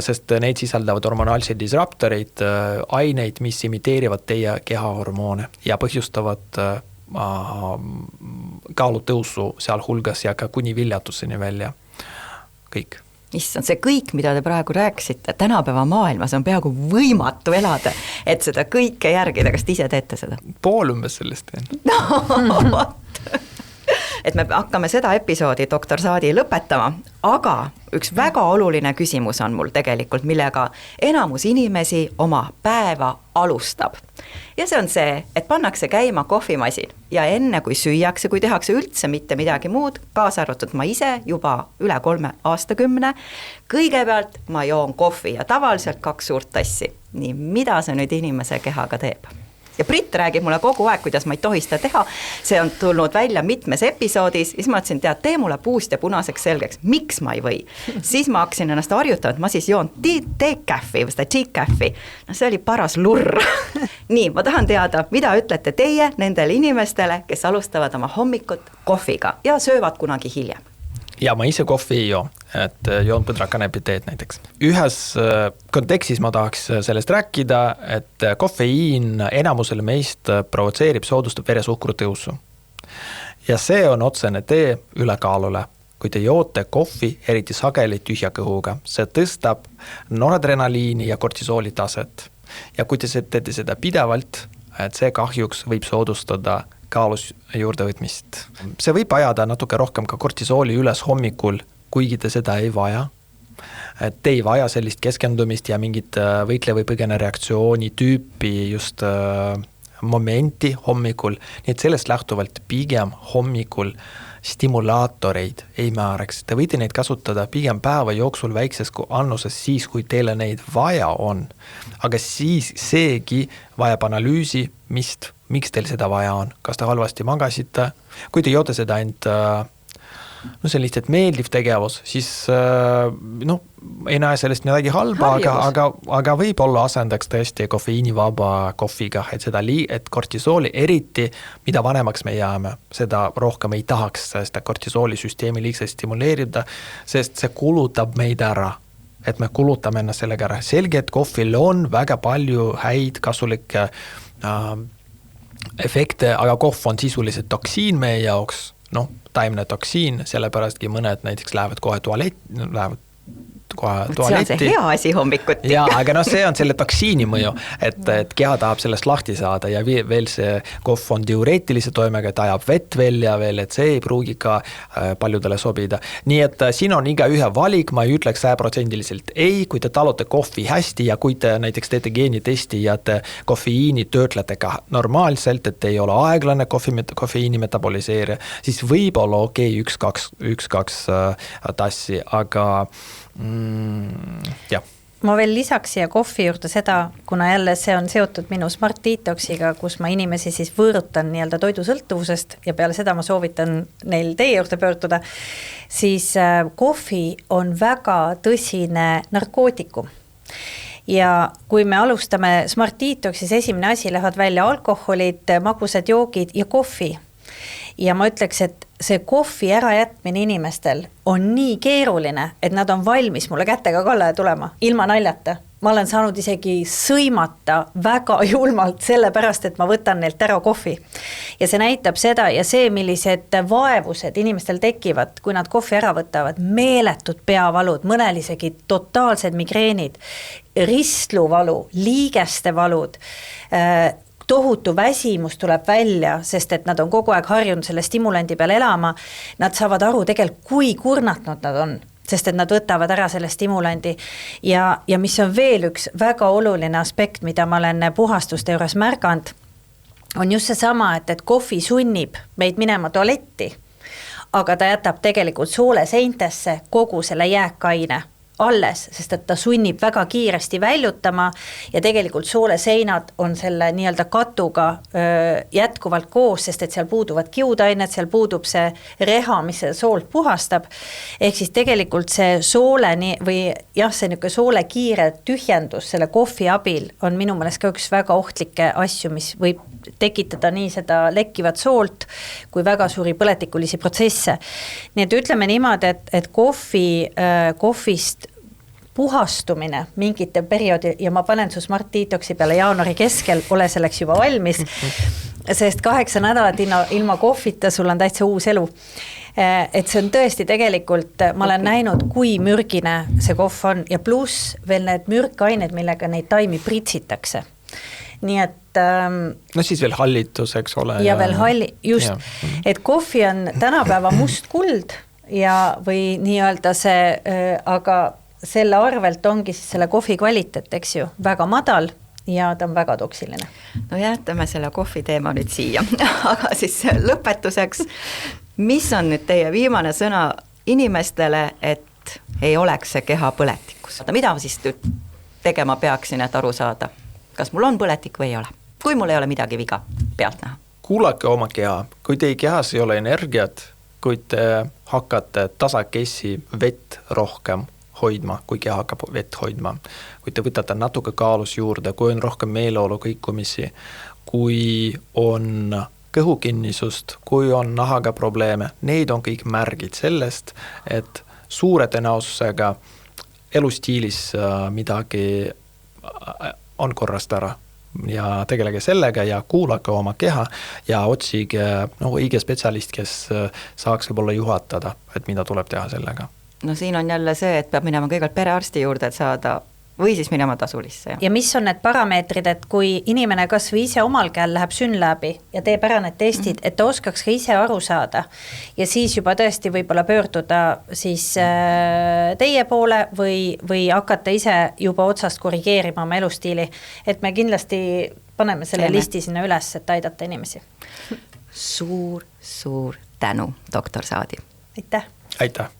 sest neid sisaldavad hormonaalsed disruptorid, aineid, mis imiteerivad teie kehahormoone ja põhjustavad kaalutõusu seal hulgas ja ka kuni viljatuseni välja. kõik. Issand, see kõik, mida te praegu rääkisite, tänapäeva maailmas on peaaegu võimatu elada, et seda kõike järgida, kas te ise teete seda? Pool umbes sellest teen. No, vaat. Et me hakkame seda episoodi doktor Saadi lõpetama, aga üks väga oluline küsimus on mul tegelikult, millega enamus inimesi oma päeva alustab. Ja see on see, et pannakse käima kohvimasin ja enne kui süüakse, kui tehakse üldse mitte midagi muud, kaasa arvatud ma ise juba üle 3 aastakümne, kõigepealt ma joon kohvi ja tavaliselt 2 suurt tassi. Nii, mida see nüüd inimese kehaga teeb? Ja Brit räägib mulle kogu aeg, kuidas ma ei tohi seda teha, see on tulnud välja mitmes episoodis, siis ma ütlesin, tee mulle puust ja punaseks selgeks, miks ma ei või. Siis ma hakkasin ennast harjutama, et ma siis joon decaffi või seda decaffi, no see oli paras lurr. Nii, ma tahan teada, mida ütlete teie nendele inimestele, kes alustavad oma hommikut kohviga ja söövad kunagi hiljem? Ja ma ise kohvi ei joo, et joon põdrakanepiteed näiteks. Ühes kontekstis ma tahaks sellest rääkida, et kofeiin enamusele meist provotseerib, soodustab veresuhkru tõusu. Ja see on otsene tee ülekaalule. Kui te joote kohvi, eriti sageli tühja kõhuga, see tõstab noradrenaliini ja kortisooli taset. Ja kui te teete seda pidevalt, et see kahjuks võib soodustada kaalus juurde võtmist. See võib ajada natuke rohkem ka kortisooli üles hommikul, kuigi te seda ei vaja. Et te ei vaja sellist keskendumist ja mingit võitle või põgene reaktsiooni tüüpi just momenti hommikul. Nii et sellest lähtuvalt pigem hommikul stimulaatoreid ei määraks. Te võite neid kasutada pigem päeva jooksul väikses annuses siis, kui teile neid vaja on. Aga siis seegi vajab analüüsi, miks teil seda vaja on. Kas te halvasti magasite? Kui te joote seda ainult no see on lihtsalt meeldiv tegevus, siis ei näe sellest midagi halba, aga võib-olla asendaks tõesti kofeiinivaba kohviga, et kortisooli eriti, mida vanemaks me jääme, seda rohkem ei tahaks seda kortisoolisüsteemi liigselt stimuleerida, sest see kulutab meid ära, et me kulutame ennast sellega ära. Selge, et kohvil on väga palju häid kasulikke efekte, aga kohv on sisuliselt toksiin meie jaoks, taimne toksiin, sellepärastki mõned näiteks lähevad kohe tualetti. See on see hea asi hommikuti. Ja, aga see on selle toksiini mõju, et keha tahab sellest lahti saada ja veel see kohv on diureetilise toimega, et ajab vett välja veel, et see ei pruugi ka paljudele sobida. Nii et siin on iga ühe valik, ma ei ütleks 100% ei, kui te talute kohvi hästi ja kui te näiteks teete geenitesti ja te kofeiini töötlete ka normaalselt, et ei ole aeglane kofeiini metaboliseerija, siis võib olla okei, 1-2 tassi, aga jah. Ma veel lisaks siia kohvi juurde seda, kuna jälle see on seotud minu Smart Detoxiga, kus ma inimesi siis võõrutan nii-öelda toidusõltuvusest ja peale seda ma soovitan neil teie juurde pöörduda, siis kohvi on väga tõsine narkootikum. Ja kui me alustame Smart Detoxis, esimene asi lähevad välja alkoholid, magusad joogid ja kohvi. Ja ma ütleks, et see kohvi ärajätmine inimestel on nii keeruline, et nad on valmis mulle kätega kallale tulema, ilma naljata. Ma olen saanud isegi sõimata väga julmalt selle pärast, et ma võtan neilt ära kohvi. Ja see näitab seda ja see, millised vaevused inimestel tekivad, kui nad kohvi ära võtavad, meeletud peavalud, mõnel isegi totaalsed migreenid, ristluvalu, liigeste valud, tohutu väsimus tuleb välja, sest et nad on kogu aeg harjunud selle stimulandi peal elama, nad saavad aru tegelikult, kui kurnatnud nad on, sest et nad võtavad ära selle stimulandi. Ja mis on veel üks väga oluline aspekt, mida ma olen puhastuste juures märganud, on just seesama, et kohvi sunnib meid minema tualetti, aga ta jätab tegelikult soole seintesse kogu selle jääkaine alles, sest et ta sunnib väga kiiresti väljutama ja tegelikult sooleseinad on selle nii-öelda katuga jätkuvalt koos, sest et seal puuduvad kiudained, seal puudub see reha, mis see soolt puhastab. Ehk siis tegelikult see soole või jah, see niisugune soole kiire tühjendus selle kohvi abil on minu meelest ka üks väga ohtlikke asju, mis võib tekitada nii seda lekkivat soolt kui väga suuri põletikulisi protsesse. Nii et ütleme niimoodi, et kohvist puhastumine mingite perioodi ja ma panen su Smart Detoxi peale jaanuari keskel, ole selleks juba valmis, sest 8 nädalat ilma kohvita sul on täitsa uus elu. et see on tõesti tegelikult, ma olen näinud, kui mürgine see kohv on ja pluss veel need mürkained, millega neid taimi pritsitakse. Nii et no siis veel hallitus, eks ole. Ja veel just, et kohvi on tänapäeva must kuld ja või nii-öelda see, aga selle arvelt ongi siis selle kohvi kvaliteet, eks ju, väga madal ja ta on väga toksiline. No jätame selle kohvi teema nüüd siia, aga siis lõpetuseks, mis on nüüd teie viimane sõna inimestele, et ei oleks see keha põletikus? Mida ma siis tegema peaksin, et aru saada, kas mul on põletik või ei ole? Kui mul ei ole midagi viga pealt näha? Kuulake oma keha, kui teie kehas ei ole energiat, kui te hakkate tasakesi vett rohkem hoidma, kui keha hakkab vett hoidma, kui te võtate natuke kaalus juurde, kui on rohkem meeleolu kõikumisi, kui on kõhukinnisust, kui on nahaga probleeme, need on kõik märgid sellest, et suure tõenäosusega elustiilis midagi on korrast ära ja tegelege sellega ja kuulake oma keha ja otsige õige spetsialist, kes saaks võib-olla juhatada, et mida tuleb teha sellega. No siin on jälle see, et peab minema kõigepealt perearsti juurde, et saada, või siis minema tasulisse. Ja mis on need parameetrid, et kui inimene kas või ise omal käel läheb SYNLABi ja teeb ära need testid, et ta oskaks ka ise aru saada ja siis juba tõesti võib-olla pöörduda siis teie poole või hakata ise juba otsast korrigeerima oma elustiili, et me kindlasti paneme selle listi sinna üles, et aidata inimesi. Suur tänu, doktor Saadi. Aitäh! Aitäh!